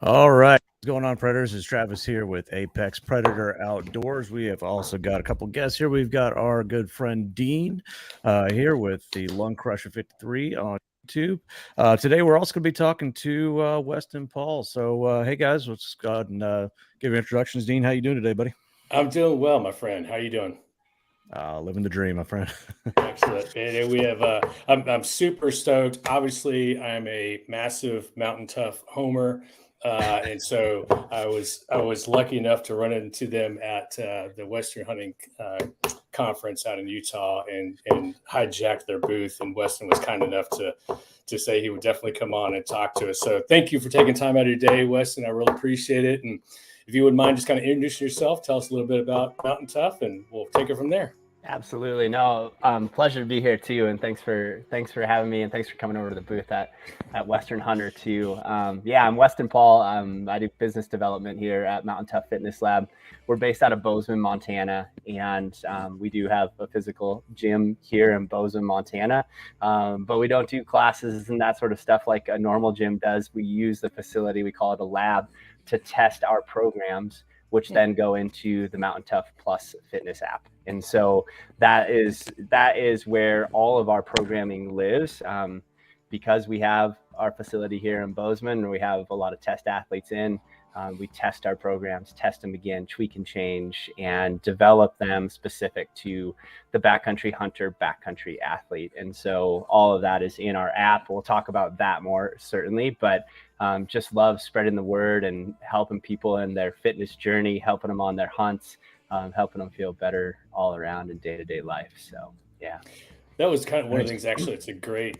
All right. What's going on, Predators? It's Travis here with Apex Predator Outdoors. We have also got a couple guests here. We've got our good friend Dean here with the Lung Crusher 53 on YouTube. Today, we're also going to be talking to Weston Paul. So, hey, guys, let's go ahead and give your introductions. Dean, how you doing today, buddy? I'm doing well, my friend. How you doing? Living the dream, my friend. Excellent. And we have I'm super stoked. Obviously, I'm a massive Mountain Tough homer. And so I was lucky enough to run into them at the Western Hunting conference out in Utah and hijacked their booth. And Weston was kind enough to say he would definitely come on and talk to us. So thank you for taking time out of your day, Weston. I really appreciate it. And if you wouldn't mind just kind of introducing yourself, tell us a little bit about Mountain Tough, and we'll take it from there. Absolutely. No, pleasure to be here too. And thanks for having me, and thanks for coming over to the booth at Western Hunter too. Yeah, I'm Weston Paul. I do business development here at Mountain Tough Fitness Lab. We're based out of Bozeman, Montana, and we do have a physical gym here in Bozeman, Montana. But we don't do classes and that sort of stuff like a normal gym does. We use the facility, we call it a lab, to test our programs, which then go into the Mountain Tough Plus fitness app. And so that is where all of our programming lives, because we have our facility here in Bozeman, and we have a lot of test athletes in. We test our programs, test them again, tweak and change, and develop them specific to the backcountry hunter, backcountry athlete. And so all of that is in our app. We'll talk about that more certainly, but just love spreading the word and helping people in their fitness journey, helping them on their hunts, helping them feel better all around in day-to-day life. So, yeah. That was kind of one of the things. Actually, it's a great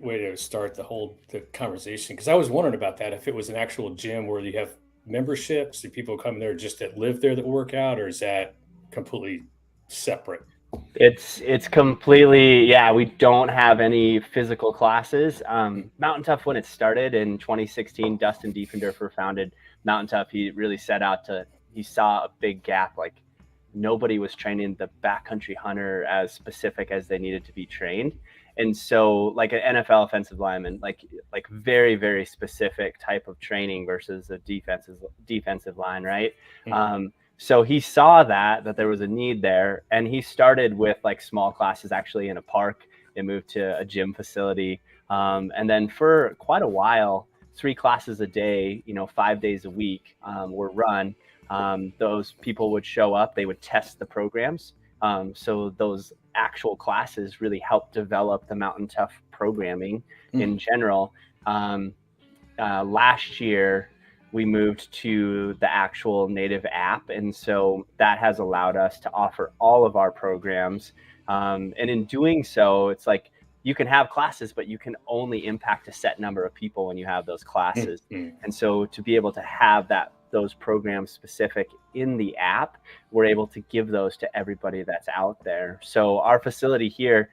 way to start the conversation, because I was wondering about that. If it was an actual gym where you have memberships, do people come there just that live there that work out, or is that completely separate? It's completely, yeah, we don't have any physical classes. Mountain Tough, when it started in 2016, Dustin Diefendorfer founded Mountain Tough. He really he saw a big gap, like nobody was training the backcountry hunter as specific as they needed to be trained. And so like an NFL offensive lineman, like very, very specific type of training versus a defensive line, right? Mm-hmm. So he saw that there was a need there, and he started with like small classes actually in a park. They moved to a gym facility. And then for quite a while, 3 classes a day, 5 days a week were run. Those people would show up, they would test the programs. So those actual classes really helped develop the Mountain Tough programming in general. Last year, we moved to the actual native app. And so that has allowed us to offer all of our programs. And in doing so, it's like you can have classes, but you can only impact a set number of people when you have those classes. And so to be able to have those programs specific in the app, we're able to give those to everybody that's out there. So our facility here,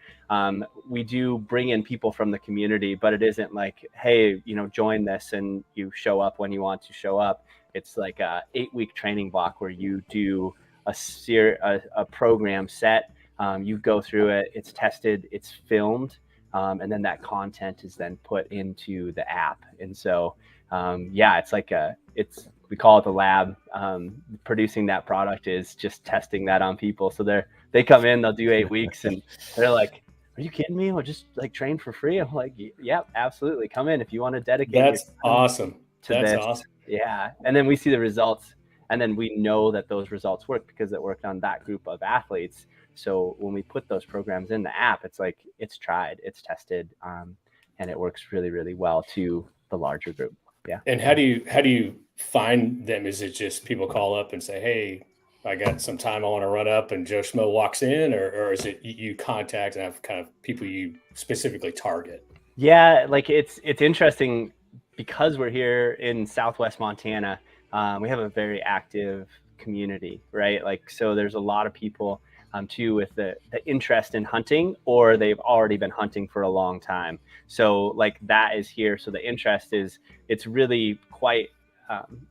we do bring in people from the community, but it isn't like, hey, join this and you show up when you want to show up. It's like a 8-week training block where you do a program set. You go through it, it's tested, it's filmed, and then that content is then put into the app. And so, it's like we call it the lab. Producing that product is just testing that on people. So they come in, they'll do 8 weeks, and they're like, "Are you kidding me? We'll just like train for free." I'm like, "Yep, absolutely. Come in if you want to dedicate." That's awesome. That's this. awesome. Yeah, and then we see the results, and then we know that those results work because it worked on that group of athletes. So when we put those programs in the app, it's like it's tried, it's tested, and it works really, really well to the larger group. Yeah. And how do you find them? Is it just people call up and say, "Hey, I got some time I want to run up," and Joe Schmo walks in, or is it you contact and have kind of people you specifically target? Yeah, like it's interesting because we're here in Southwest Montana. We have a very active community, right? Like, so there's a lot of people too with the interest in hunting, or they've already been hunting for a long time. So like that is here. So the interest it's really quite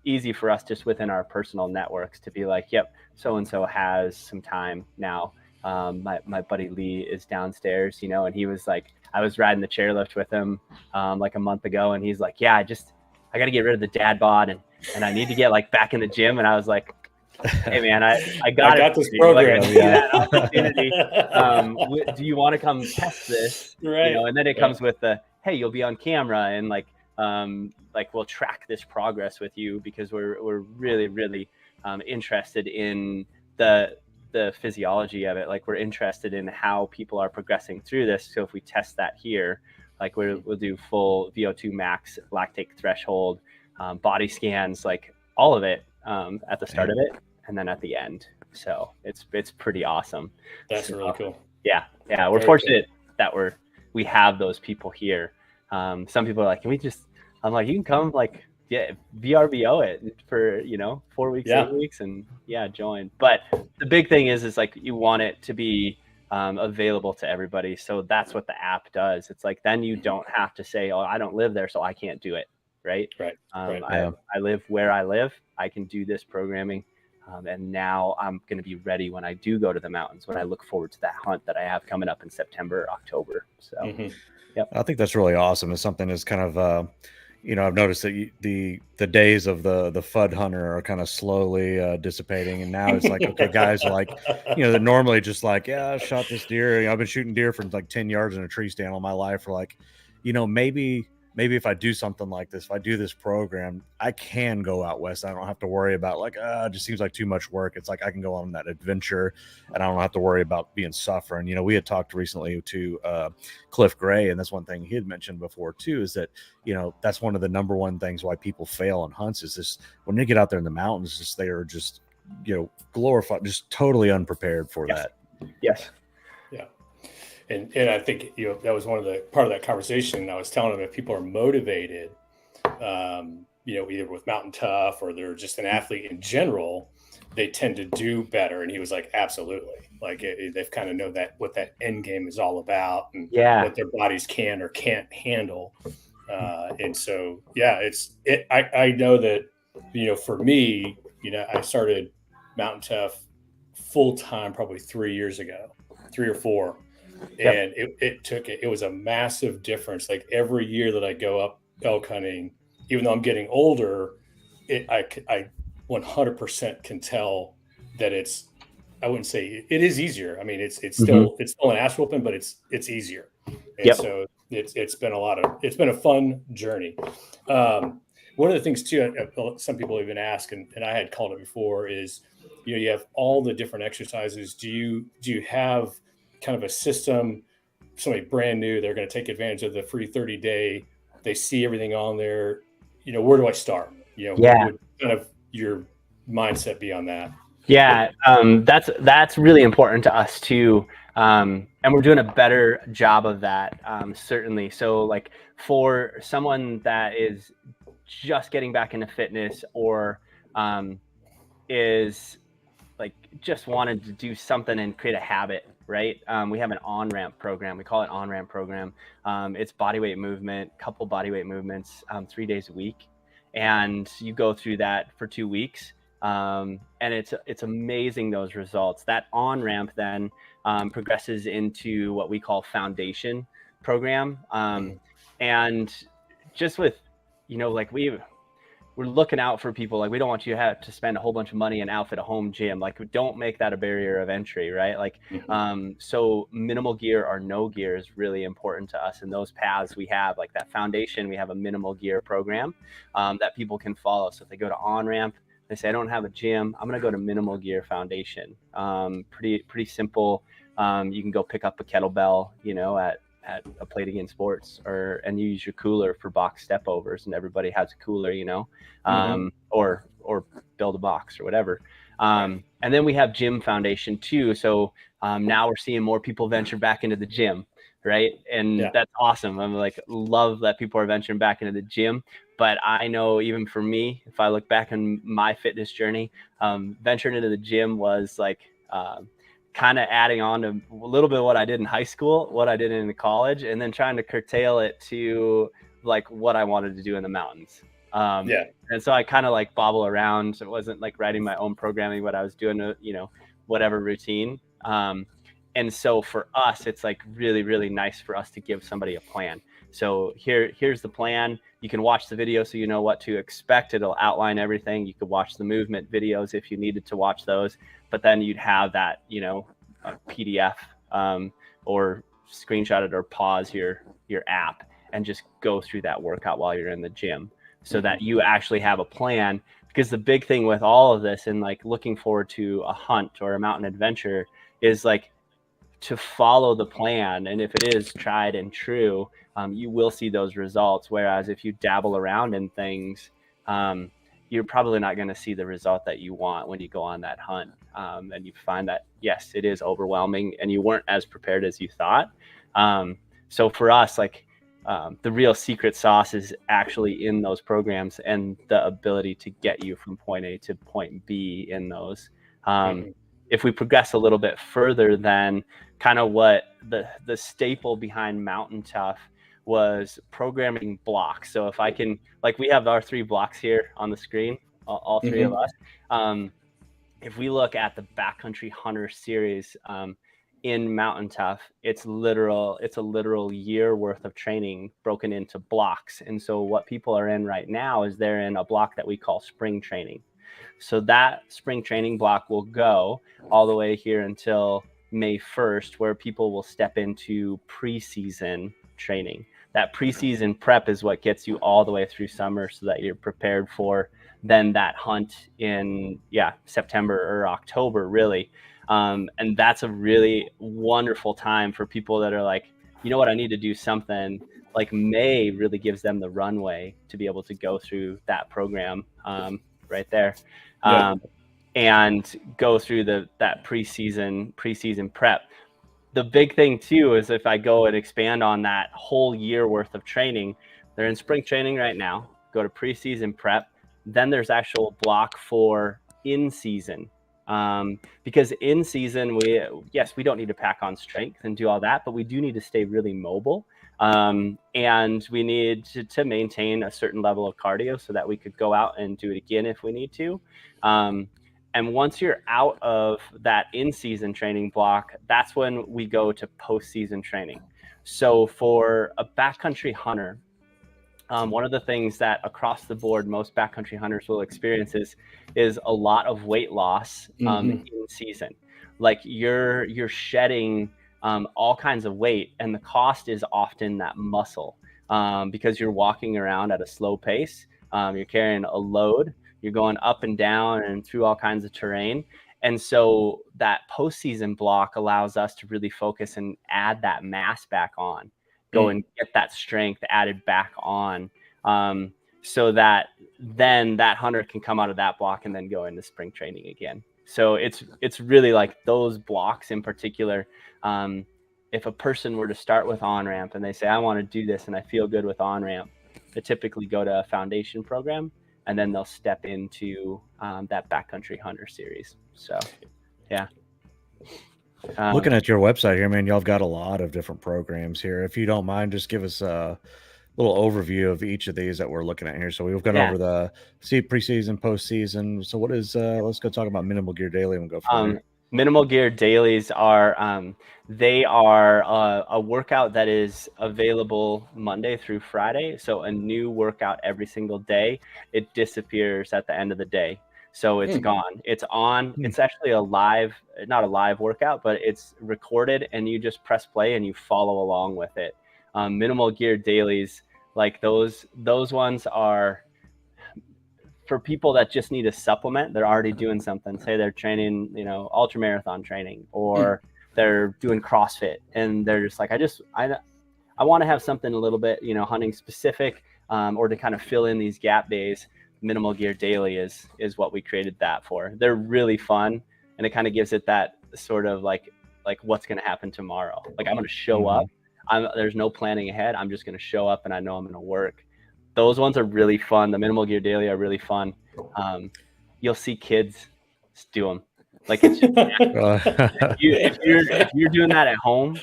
easy for us just within our personal networks to be like, yep, so-and-so has some time now. My buddy Lee is downstairs, and he was like, I was riding the chairlift with him like a month ago, and he's like, yeah, I got to get rid of the dad bod and I need to get like back in the gym. And I was like, hey man, I got got this program. Like, that opportunity. Do you want to come test this? Right. And then it comes with the, hey, you'll be on camera and like we'll track this progress with you because we're really, really interested in the physiology of it. Like we're interested in how people are progressing through this. So if we test that here, like we'll do full VO2 max, lactate threshold, body scans, like all of it at the start of it and then at the end. So it's pretty awesome. That's really cool. Yeah. We're fortunate that we have those people here. Some people are like, can we just? I'm like, you can come, like, VRBO it for 4 weeks, 8 weeks, and join. But the big thing is like you want it to be available to everybody. So that's what the app does. It's like then you don't have to say, oh, I don't live there, so I can't do it. Right. I live where I live. I can do this programming. And now I'm going to be ready when I do go to the mountains, when I look forward to that hunt that I have coming up in September, October. So, I think that's really awesome. It's something that's kind of, I've noticed that the days of the FUD hunter are kind of slowly dissipating. And now it's like, okay, guys are like, they're normally just like, yeah, I shot this deer. I've been shooting deer from like 10 yards in a tree stand all my life. For like, maybe if I do something like this, if I do this program, I can go out west. I don't have to worry about like, it just seems like too much work. It's like I can go on that adventure and I don't have to worry about being suffering. We had talked recently to Cliff Gray, and that's one thing he had mentioned before too, is that, that's one of the number one things why people fail on hunts is this, when they get out there in the mountains, just they are just, glorified, just totally unprepared for that. Yes. Yeah. And I think, that was part of that conversation. I was telling them if people are motivated, either with Mountain Tough or they're just an athlete in general, they tend to do better. And he was like, absolutely. Like they've kind of know what that end game is all about and what their bodies can or can't handle. And so, I know that, for me, I started Mountain Tough full time, probably 3 years ago, 3 or 4. And it was a massive difference. Like every year that I go up elk hunting, even though I'm getting older, I 100% can tell that I wouldn't say it is easier. I mean, it's still an ass whooping, but it's easier. And so it's been a fun journey. One of the things too, some people even ask, and I had called it before, is, you have all the different exercises. Do you have kind of a system, somebody brand new, they're going to take advantage of the free 30-day, they see everything on there, where do I start? What would kind of your mindset be on that? That's really important to us too. And we're doing a better job of that, certainly. So like for someone that is just getting back into fitness or is like just wanted to do something and create a habit, right? We have an on-ramp program. We call it on-ramp program. It's bodyweight movement, couple bodyweight movements, 3 days a week. And you go through that for 2 weeks. And it's amazing, those results. That on-ramp then progresses into what we call foundation program. And just with, like we're looking out for people. Like we don't want you to have to spend a whole bunch of money and outfit a home gym. Like don't make that a barrier of entry, right? Like, so minimal gear or no gear is really important to us. And those paths we have, like that foundation, we have a minimal gear program that people can follow. So if they go to on-ramp, they say, I don't have a gym, I'm going to go to minimal gear foundation. Pretty simple. You can go pick up a kettlebell, at a Play Again Sports, and you use your cooler for box step overs, and everybody has a cooler, or build a box or whatever. And then we have gym foundation too. So now we're seeing more people venture back into the gym, right? And that's awesome. I'm like, love that people are venturing back into the gym. But I know even for me, if I look back on my fitness journey, venturing into the gym was like kind of adding on to a little bit of what I did in high school, what I did in college, and then trying to curtail it to like what I wanted to do in the mountains. And so I kind of like bobble around. So it wasn't like writing my own programming, but I was doing whatever routine. And so for us, it's like really, really nice for us to give somebody a plan. So here's the plan. You can watch the video so you know what to expect. It'll outline everything. You could watch the movement videos if you needed to watch those, but then you'd have that, a PDF or screenshot it or pause your app and just go through that workout while you're in the gym, so that you actually have a plan. Because the big thing with all of this and like looking forward to a hunt or a mountain adventure is like to follow the plan. And if it is tried and true, you will see those results. Whereas if you dabble around in things, you're probably not going to see the result that you want when you go on that hunt. And you find that, yes, it is overwhelming and you weren't as prepared as you thought. So for us, like, the real secret sauce is actually in those programs and the ability to get you from point A to point B in those. If we progress a little bit further, then kind of what the staple behind Mountain Tough was programming blocks. So if I can, like, we have our 3 blocks here on the screen, all 3 of us. If we look at the Backcountry Hunter series, in Mountain Tough, it's a literal year worth of training broken into blocks. And so what people are in right now is they're in a block that we call spring training. So that spring training block will go all the way here until May 1st, where people will step into preseason training. That preseason prep is what gets you all the way through summer so that you're prepared for then that hunt in September or October, really. And that's a really wonderful time for people that are like, you know what, I need to do something. Like May really gives them the runway to be able to go through that program right there, and go through that preseason prep. The big thing too is if I go and expand on that whole year worth of training, they're in spring training right now, go to preseason prep, then there's actual block for in season. Because in season, we don't need to pack on strength and do all that, but we do need to stay really mobile. And we need to maintain a certain level of cardio so that we could go out and do it again if we need to. And once you're out of that in-season training block, that's when we go to post-season training. So for a backcountry hunter, one of the things that across the board most backcountry hunters will experience is a lot of weight loss in season. Like you're shedding all kinds of weight, and the cost is often that muscle, because you're walking around at a slow pace. You're carrying a load. You're going up and down and through all kinds of terrain. And so that postseason block allows us to really focus and add that mass back on, go and get that strength added back on, so that then that hunter can come out of that block and then go into spring training again. So it's really like those blocks in particular. If a person were to start with on-ramp and they say, I want to do this and I feel good with on-ramp, they typically go to a foundation program, and then they'll step into that backcountry hunter series. So, yeah. Looking at your website here, man, y'all have got a lot of different programs here. If you don't mind, just give us a little overview of each of these that we're looking at here. So we've gone over the preseason, postseason. So what is, let's go talk about Minimal Gear Daily and we'll go from there. Minimal Gear Dailies are, they are a workout that is available Monday through Friday. So a new workout every single day. It disappears at the end of the day. So it's gone. It's on. It's actually not a live workout, but it's recorded and you just press play and you follow along with it. Minimal Gear Dailies, like those ones are for people that just need a supplement. They're already doing something. Say they're training, ultra marathon training, or they're doing CrossFit, and they're just like, I want to have something a little bit, hunting specific, or to kind of fill in these gap days. Minimal Gear Daily is what we created that for. They're really fun, and it kind of gives it that sort of like what's going to happen tomorrow. Like I'm going to show up. There's no planning ahead. I'm just going to show up and I know I'm going to work. Those ones are really fun. The Minimal Gear Daily are really fun. You'll see kids do them. Like it's if you're doing that at home,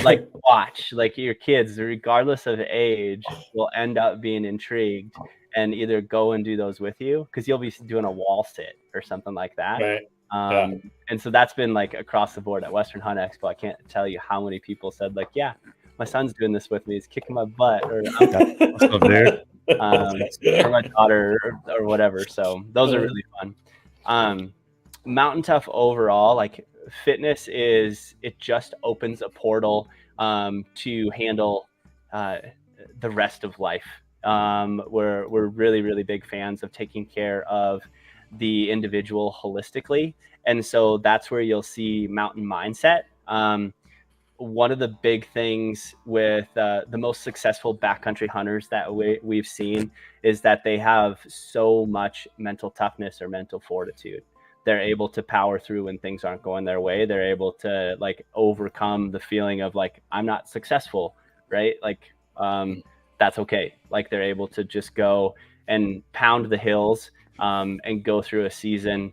like watch, like your kids, regardless of age, will end up being intrigued and either go and do those with you, because you'll be doing a wall sit or something like that. Right. And so that's been like across the board at Western Hunt Expo. I can't tell you how many people said like, yeah, my son's doing this with me. He's kicking my butt, or What's up, dude? or my daughter, or whatever. So those are really fun. Mountain Tough overall, like fitness it just opens a portal to handle the rest of life. We're really, really big fans of taking care of the individual holistically. And so that's where you'll see mountain mindset. One of the big things with the most successful backcountry hunters that we've seen is that they have so much mental toughness or mental fortitude. They're able to power through when things aren't going their way. They're able to like overcome the feeling of like, I'm not successful, right? Like, that's okay. Like they're able to just go and pound the hills and go through a season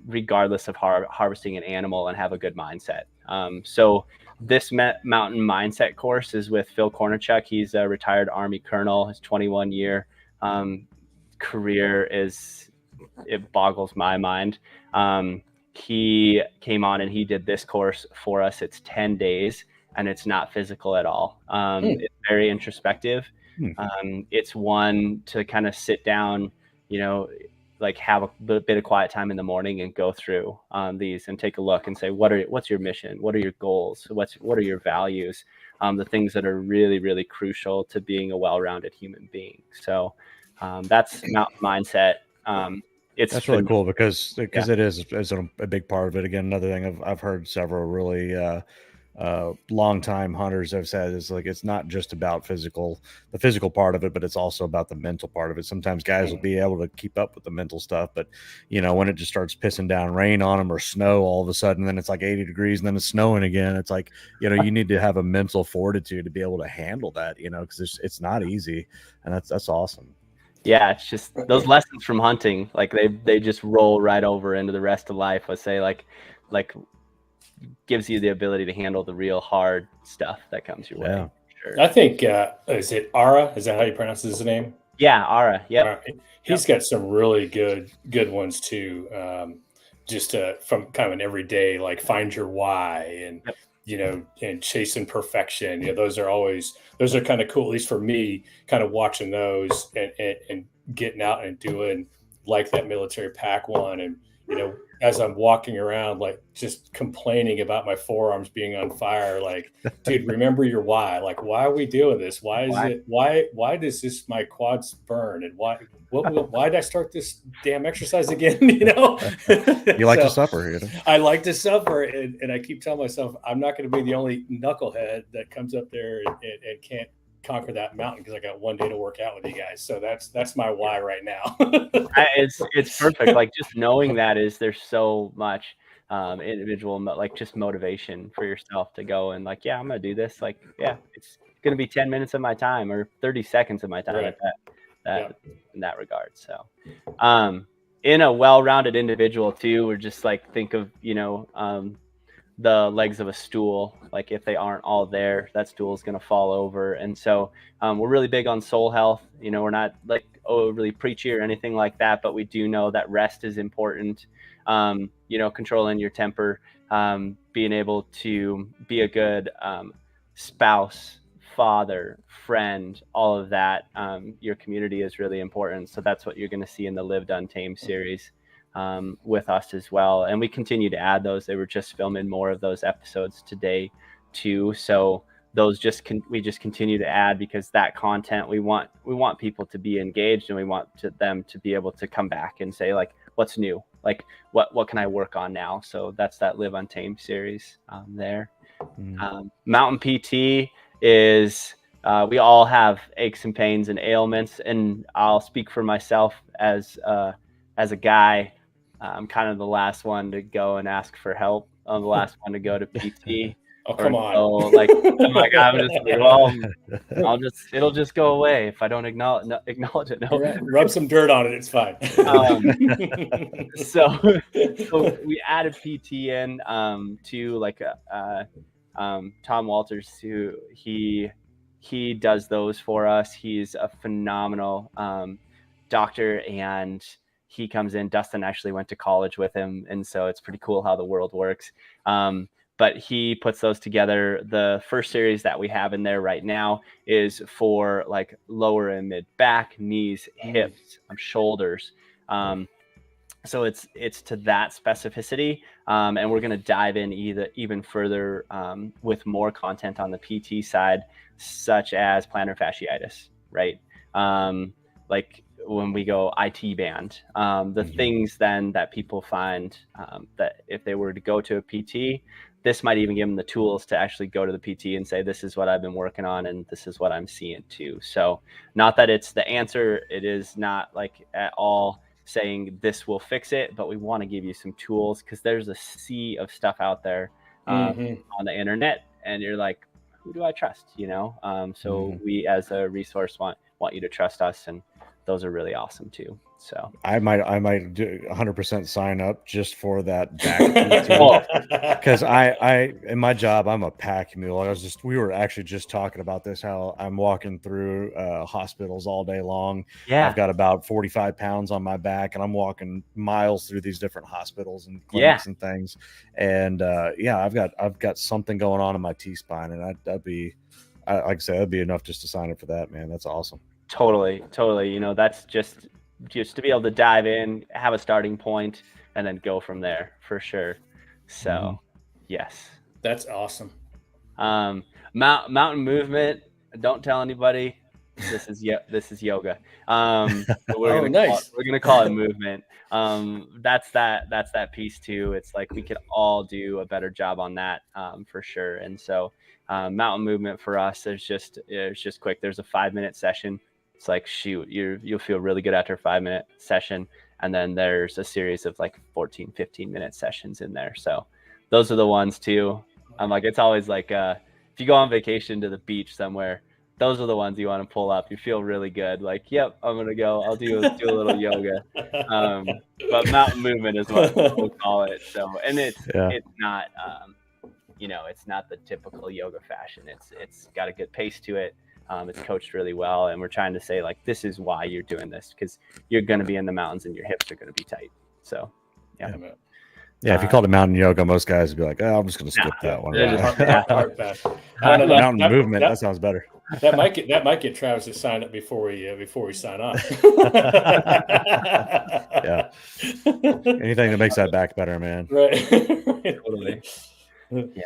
regardless of harvesting an animal and have a good mindset. So this mountain mindset course is with Phil Kornichuk. He's a retired Army colonel. His 21-year career it boggles my mind. He came on and he did this course for us. It's 10 days and it's not physical at all. It's very introspective. It's one to kind of sit down, like have a bit of quiet time in the morning and go through these and take a look and say, what's your mission? What are your goals? What are your values? The things that are really, really crucial to being a well-rounded human being. So that's mountain mindset. That's really cool because it is a big part of it. Again, another thing I've heard several really long time hunters have said is like it's not just about the physical part of it, but it's also about the mental part of it. Sometimes guys will be able to keep up with the mental stuff, but when it just starts pissing down rain on them or snow all of a sudden, then it's like 80 degrees and then it's snowing again. It's like you need to have a mental fortitude to be able to handle that, because it's not easy, and that's awesome. Yeah, it's just those lessons from hunting, like they just roll right over into the rest of life. I say like gives you the ability to handle the real hard stuff that comes your way. Sure. I think is it Ara? Is that how you pronounce his name? Yeah, Ara. Yeah, he's got some really good ones too. Just from kind of an everyday, like find your why and and chasing perfection. Those are kind of cool, at least for me, kind of watching those and getting out and doing like that military pack one. And, as I'm walking around, like just complaining about my forearms being on fire, like, dude, remember your why. Like, why are we doing this? Why does this, my quads burn? And why did I start this damn exercise again? You like to suffer. I like to suffer. And I keep telling myself, I'm not going to be the only knucklehead that comes up there and can't conquer that mountain because I got one day to work out with you guys. So that's my why right now. It's perfect. Like just knowing that there's so much individual, like just motivation for yourself to go and like, yeah, I'm going to do this. Like, yeah, it's going to be 10 minutes of my time or 30 seconds of my time in that regard. So, in a well-rounded individual too, we're just like, think of, the legs of a stool. Like if they aren't all there, that stool is going to fall over. And so we're really big on soul health. We're not like really preachy or anything like that, but we do know that rest is important. Controlling your temper, being able to be a good spouse, father, friend, all of that. Your community is really important. So that's what you're going to see in the Lived Untamed series. With us as well, and we continue to add those. They were just filming more of those episodes today too, so those we just continue to add because that content we want people to be engaged, and we want them to be able to come back and say like, what's new, like what can I work on now? So that's that Live Untamed series there. Mountain PT is we all have aches and pains and ailments, and I'll speak for myself as a guy. I'm kind of the last one to go and ask for help. I'm the last one to go to PT. Oh, come on. So, like, I'm just like, well, it'll just go away if I don't acknowledge it. No. Rub some dirt on it. It's fine. So we added PT in to like Tom Walters, who he does those for us. He's a phenomenal doctor, and he comes in. Dustin actually went to college with him, and so it's pretty cool how the world works. but he puts those together. The first series that we have in there right now is for like lower and mid back, knees, hips, shoulders. So it's to that specificity, and we're going to dive in even further with more content on the PT side, such as plantar fasciitis, right? Like when we go IT band, the things then that people find that if they were to go to a PT, this might even give them the tools to actually go to the PT and say, this is what I've been working on and this is what I'm seeing too. So not that it's the answer, it is not like at all saying this will fix it, but we want to give you some tools because there's a sea of stuff out there on the internet, and you're like, who do I trust? So we as a resource want you to trust us, and those are really awesome too. So I might do 100% sign up just for that back because I in my job I'm a pack mule. We were actually just talking about this, how I'm walking through hospitals all day long. Yeah, I've got about 45 pounds on my back, and I'm walking miles through these different hospitals and clinics and things. And I've got something going on in my T-spine, and like I said, that'd be enough just to sign up for that, man. That's awesome. Totally. That's just to be able to dive in, have a starting point, and then go from there for sure. So yes, that's awesome. Mountain movement, don't tell anybody, this is yoga. We're gonna call it movement. That's that piece too. It's like we could all do a better job on that for sure. And so mountain movement for us is just quick. There's a 5-minute session. It's like, shoot, you'll feel really good after a 5-minute session. And then there's a series of like 14, 15-minute sessions in there. So those are the ones too. I'm like, it's always like, if you go on vacation to the beach somewhere, those are the ones you want to pull up. You feel really good. Like, yep, I'm going to go, I'll do a little yoga. But mountain movement is what we'll call it. So, and it's not, it's not the typical yoga fashion. It's got a good pace to it. It's coached really well, and we're trying to say like, this is why you're doing this, because you're going to be in the mountains and your hips are going to be tight. So if you called it mountain yoga, most guys would be like, oh, I'm just going to skip that one. Mountain movement, that sounds better. That might get Travis to sign up before we sign off. Yeah, anything that makes that back better, man. Right. Totally. Yeah.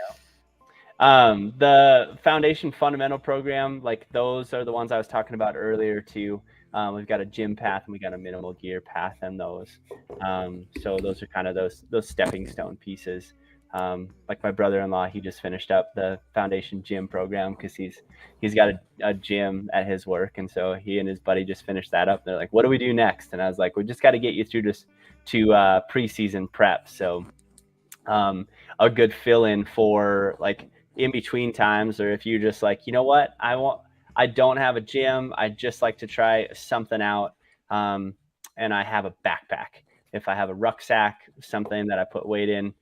The foundation fundamental program, like those are the ones I was talking about earlier too. We've got a gym path and we got a minimal gear path in those. So those are kind of those stepping stone pieces. Like my brother-in-law, he just finished up the foundation gym program because he's got a gym at his work, and so he and his buddy just finished that up. They're like, what do we do next? And I was like, we just got to get you through to preseason prep. So a good fill-in for like in between times, or if you just like, you know what, I don't have a gym, I just like to try something out, and I have a backpack. If I have a rucksack, something that I put weight in,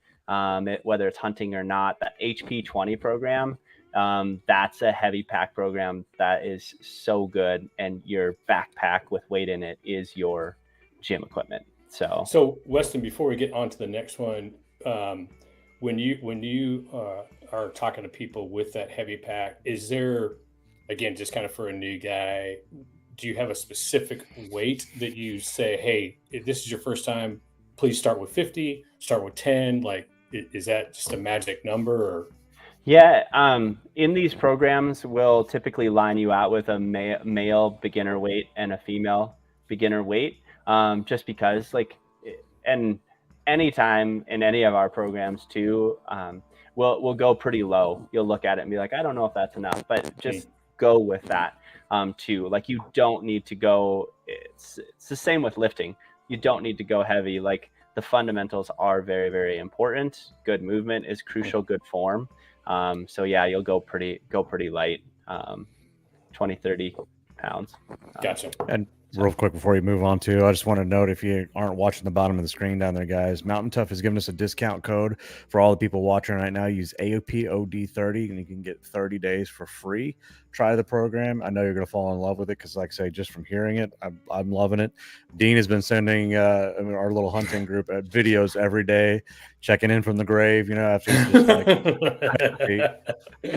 whether it's hunting or not, that HP 20 program, that's a heavy pack program that is so good, and your backpack with weight in it is your gym equipment. So Weston, before we get on to the next one, when you are talking to people with that heavy pack, is there, again, just kind of for a new guy, do you have a specific weight that you say, hey, if this is your first time, please start with 50, start with 10? Like, is that just a magic number? Or? Yeah. In these programs, we'll typically line you out with a male beginner weight and a female beginner weight, just because and anytime in any of our programs too, we'll go pretty low. You'll look at it and be like, I don't know if that's enough, but just go with that too. Like, you don't need to go, it's the same with lifting. You don't need to go heavy. Like, the fundamentals are very, very important. Good movement is crucial, good form. So yeah, you'll go pretty light, 20, 30 pounds. Gotcha. And Real quick before you move on to, I just want to note, if you aren't watching the bottom of the screen down there, guys, Mountain Tough has given us a discount code for all the people watching right now. Use AOPOD30 and you can get 30 days for free. Try the program. I know you're going to fall in love with it because, like I say, just from hearing it, I'm loving it. Dean has been sending our little hunting group videos every day, checking in from the grave, after he's just like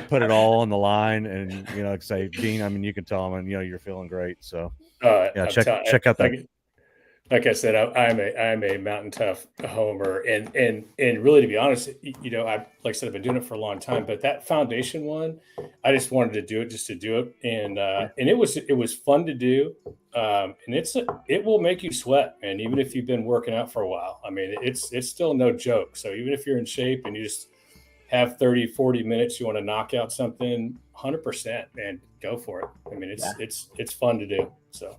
put it all on the line. And, like say, Dean, I mean, you can tell him, and, you're feeling great. So. Yeah, check out that. Like I said, I'm a Mountain Tough homer, and really, to be honest, like I said, I've been doing it for a long time. But that foundation one, I just wanted to do it just to do it, and it was fun to do, and it will make you sweat, man. Even if you've been working out for a while, I mean, it's still no joke. So even if you're in shape and you just have 30, 40 minutes, you want to knock out something, 100%, man, go for it. I mean, it's fun to do. So,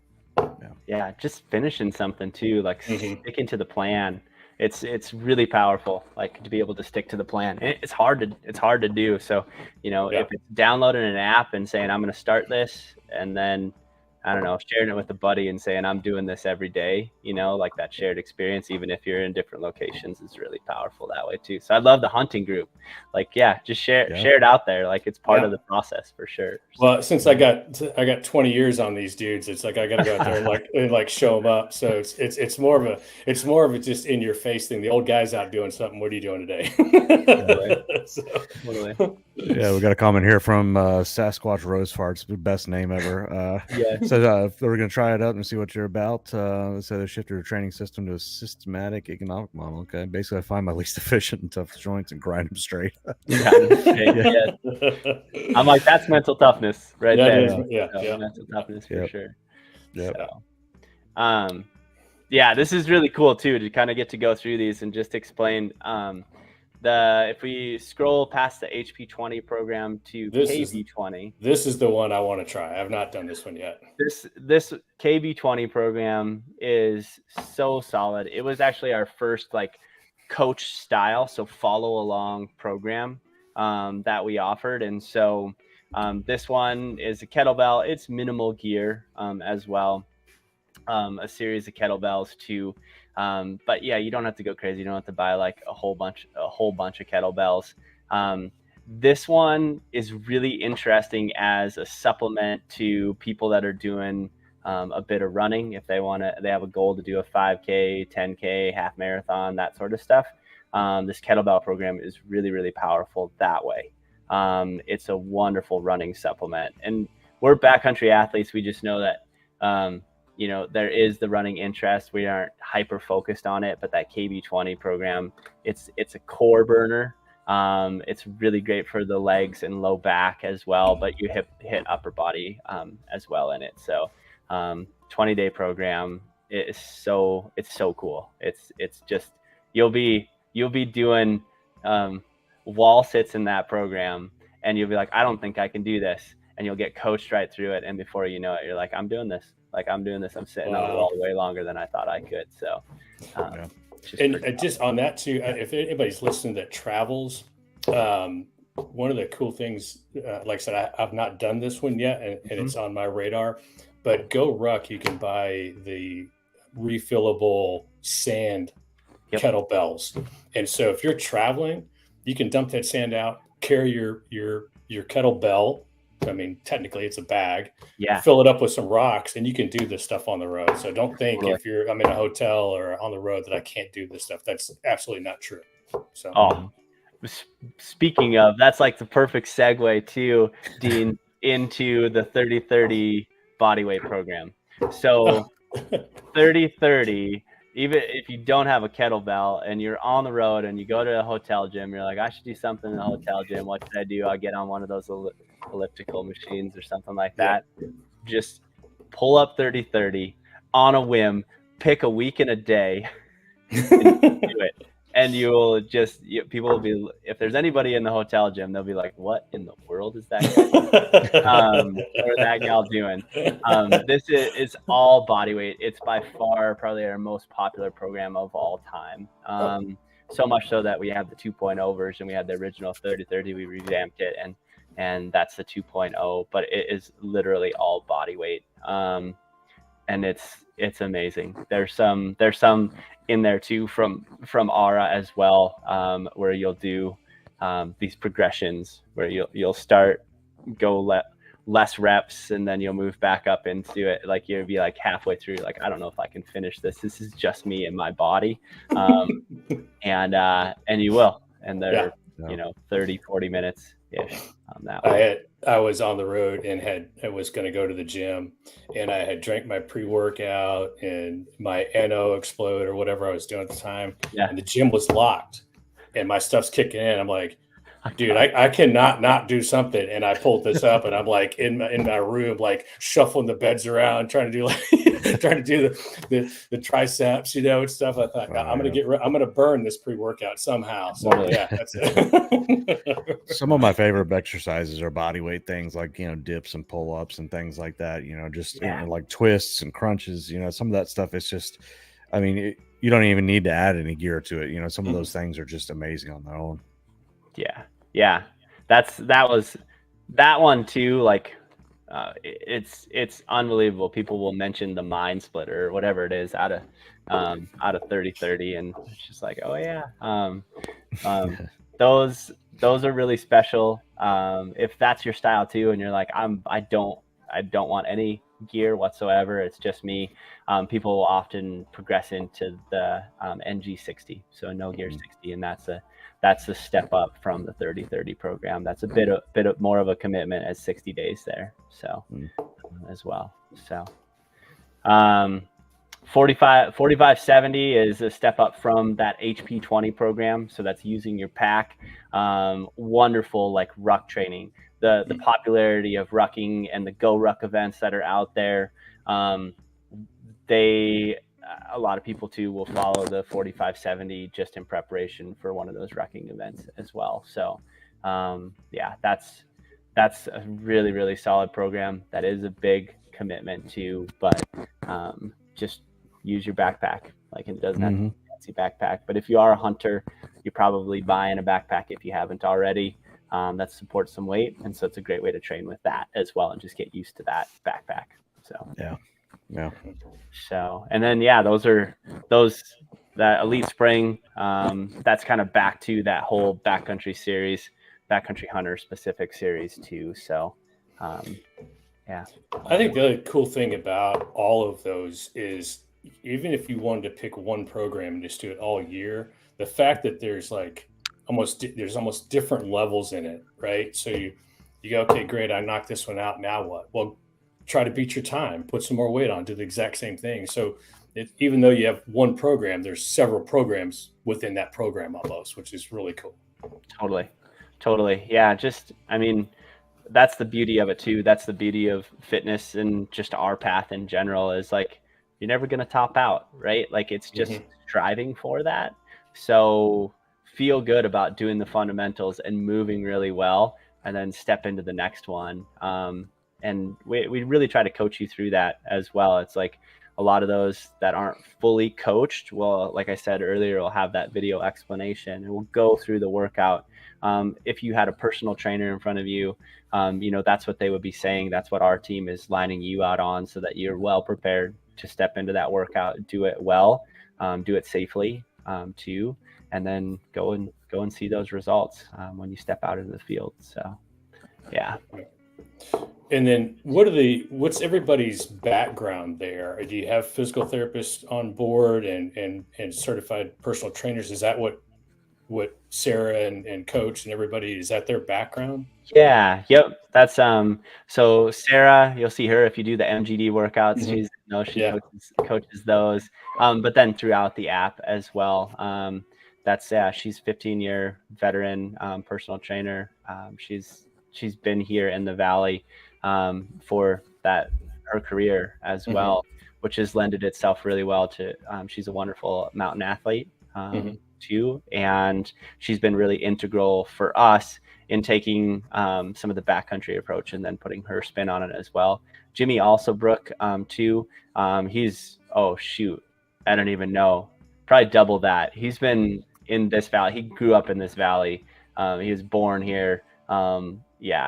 yeah, just finishing something too, like sticking to the plan. It's really powerful, like to be able to stick to the plan. And it's hard to do. So, if it's downloading an app and saying, I'm going to start this, and then, I don't know, sharing it with a buddy and saying, I'm doing this every day, like that shared experience, even if you're in different locations, is really powerful that way too. So I love the hunting group. Like, just share it out there. Like, it's part of the process for sure. Well, since I got 20 years on these dudes, it's like I got to go out there and show them up. So it's more of a just in your face thing. The old guy's out doing something. What are you doing today? Yeah, we got a comment here from Sasquatch Rose Farts, the best name ever. So if we're going to try it out and see what you're about, let's say they shifted their training system to a systematic economic model. Okay, basically, I find my least efficient and tough joints and grind them straight. I'm like, that's mental toughness right there. Mental toughness for sure. Yeah. So, this is really cool too, to kind of get to go through these and just explain. If we scroll past the HP20 program to KB20, this is the one I want to try. I've not done this one yet. This KB20 program is so solid. It was actually our first coach style, so follow along program that we offered. And so this one is a kettlebell. It's minimal gear as well. A series of kettlebells too. But you don't have to go crazy. You don't have to buy a whole bunch of kettlebells. This one is really interesting as a supplement to people that are doing a bit of running. If they have a goal to do a 5K, 10K, half marathon, that sort of stuff. This kettlebell program is really, really powerful that way. It's a wonderful running supplement, and we're backcountry athletes. We just know that, there is the running interest. We aren't hyper focused on it, but that KB20 program, it's a core burner. It's really great for the legs and low back as well, but you hit upper body as well in it. So 20-day program is it's so cool. It's just, you'll be doing wall sits in that program, and you'll be like, I don't think I can do this. And you'll get coached right through it. And before you know it, you're like, I'm doing this. I'm sitting on the wall way longer than I thought I could. So, just on that too, if anybody's listening that travels, one of the cool things, like I said, I've not done this one yet, and it's on my radar, but Go Ruck, you can buy the refillable sand kettlebells. And so if you're traveling, you can dump that sand out, carry your kettlebell. I mean, technically it's a bag. Fill it up with some rocks, and you can do this stuff on the road. So don't think if I'm in a hotel or on the road that I can't do this stuff. That's absolutely not true. So, speaking of, that's like the perfect segue too, Dean, into the 30-30 bodyweight program. So 30-30, even if you don't have a kettlebell and you're on the road and you go to a hotel gym, you're like, I should do something in the hotel gym. What should I do? I'll get on one of those elliptical machines or something like that. Just pull up 30-30 on a whim, pick a week and a day, and do it. And people will be, if there's anybody in the hotel gym, they'll be like, what in the world is that guy? Or that gal doing? This is all body weight. It's by far probably our most popular program of all time. So much so that we have the 2.0 version. We had the original 30-30. We revamped it, and that's the 2.0. But it is literally all body weight. And and it's amazing. There's some in there too from Aura as well, where you'll do these progressions where you'll start less reps, and then you'll move back up into it. Like you'll be like halfway through, like, I don't know if I can finish this. This is just me and my body. And you will. And they're, 30, 40 minutes ish on that. I was on the road and I was going to go to the gym, and I had drank my pre-workout and my NO explode or whatever I was doing at the time. Yeah. And the gym was locked and my stuff's kicking in. I'm like, dude, I cannot not do something. And I pulled this up, and I'm like in my room, like shuffling the beds around, trying to do the triceps, and stuff. I thought, I'm gonna burn this pre-workout somehow. So yeah, that's it. Some of my favorite exercises are body weight things, like dips and pull-ups and things like that. Just like twists and crunches. Some of that stuff is just, I mean, you don't even need to add any gear to it. Some of those things are just amazing on their own. Yeah. That one too. Like, it's unbelievable. People will mention the mind splitter or whatever it is out of 30-30, and it's just like, oh yeah. Those are really special. If that's your style too, and you're like, I don't want any gear whatsoever, it's just me. People will often progress into the NG60, so no gear 60, and that's a step up from the 30-30 program. That's a bit of more of a commitment as 60 days there. So as well. So 45-70 is a step up from that HP20 program. So that's using your pack. Wonderful, like ruck training. The popularity of rucking and the Go Ruck events that are out there. A lot of people too will follow the 45-70 just in preparation for one of those rucking events as well. So that's a really, really solid program. That is a big commitment too, but just use your backpack. Like, it doesn't have to be a fancy backpack, but if you are a hunter, you're probably buying a backpack if you haven't already. That supports some weight, and so it's a great way to train with that as well and just get used to that backpack. So yeah. So, and then that Elite Spring, that's kind of back to that whole backcountry series, backcountry hunter specific series too. So yeah, I think the other cool thing about all of those is, even if you wanted to pick one program and just do it all year, the fact that there's almost different levels in it, right? So you go, okay, great, I knocked this one out. Now what? Well, try to beat your time, put some more weight on, do the exact same thing. So even though you have one program, there's several programs within that program almost, which is really cool. Totally. Yeah. I mean, that's the beauty of it too. That's the beauty of fitness and just our path in general, is like, you're never going to top out, right? Like, it's just striving for that. So feel good about doing the fundamentals and moving really well, and then step into the next one. And we really try to coach you through that as well. It's like, a lot of those that aren't fully coached, well, like I said earlier, we'll have that video explanation, and we'll go through the workout. If you had a personal trainer in front of you, that's what they would be saying. That's what our team is lining you out on, so that you're well prepared to step into that workout, do it well, do it safely too, and then go and see those results when you step out into the field. So yeah. And then what's everybody's background there? Do you have physical therapists on board and certified personal trainers? Is that what Sarah and Coach and everybody, is that their background? Yeah. Yep. That's so Sarah, you'll see her if you do the MGD workouts. She coaches those. But then throughout the app as well. She's 15-year veteran personal trainer. She's been here in the Valley for her career as well, which has lended itself really well to, she's a wonderful mountain athlete too. And she's been really integral for us in taking some of the backcountry approach and then putting her spin on it as well. Jimmy Alsobrook too. He's, I don't even know, probably double that. He's been in this Valley. He grew up in this Valley. He was born here.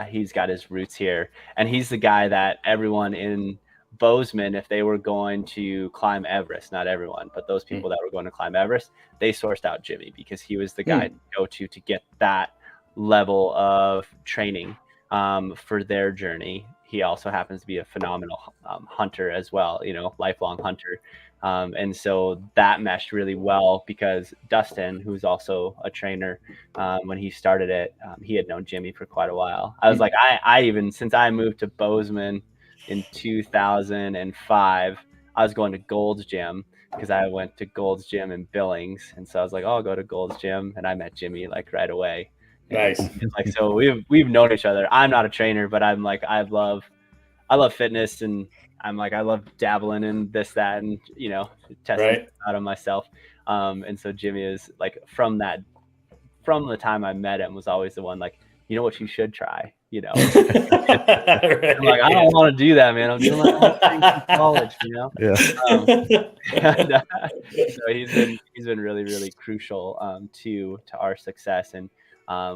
He's got his roots here, and he's the guy that everyone in Bozeman, if they were going to climb Everest, not everyone, but those people that were going to climb Everest, they sourced out Jimmy because he was the guy to go to get that level of training for their journey. He also happens to be a phenomenal hunter as well, lifelong hunter. And so that meshed really well because Dustin, who's also a trainer, when he started it, he had known Jimmy for quite a while. I was like, I even, since I moved to Bozeman in 2005, I was going to Gold's Gym because I went to Gold's Gym in Billings. And so I was like, oh, I'll go to Gold's Gym. And I met Jimmy like right away. Nice. Like, so we've known each other. I'm not a trainer, but I'm like, I love fitness, and I'm like, I love dabbling in this, that, and, testing out of myself. And so Jimmy is like, from the time I met him, was always the one like, you know what you should try, Right, I'm like, I don't want to do that, man. I'm doing my own thing in college, Yeah. So he's been really, really crucial to our success. And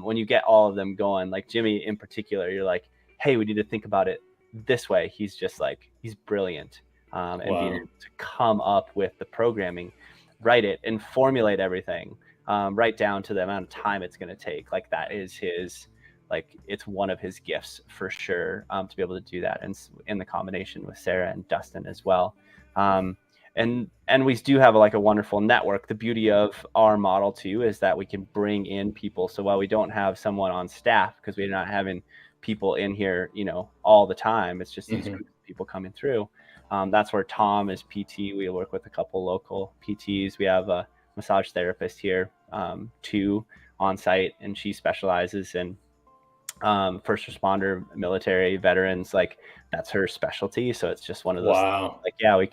when you get all of them going, like Jimmy in particular, you're like, hey, we need to think about it this way. He's just like, he's brilliant. And being able to come up with the programming, write it and formulate everything right down to the amount of time it's going to take. Like that is his, like, it's one of his gifts for sure, to be able to do that. And in the combination with Sarah and Dustin as well. And we do have a wonderful network. The beauty of our model too is that we can bring in people. So while we don't have someone on staff, because we're not having people in here, all the time, it's just these groups of people coming through. That's where Tom is PT. We work with a couple local PTs. We have a massage therapist here, too, on site, and she specializes in first responder, military, veterans. Like that's her specialty. So it's just one of those things, like, yeah, we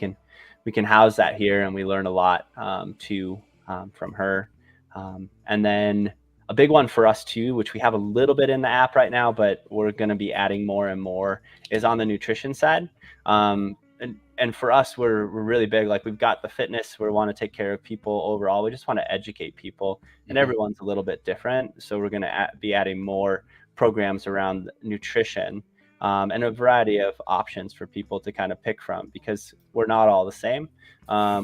can house that here, and we learn a lot from her. And then a big one for us too, which we have a little bit in the app right now, but we're going to be adding more and more, is on the nutrition side. And for us, we're really big. Like we've got the fitness, we want to take care of people overall. We just want to educate people, and everyone's a little bit different. So we're going to be adding more programs around nutrition, and a variety of options for people to kind of pick from, because we're not all the same.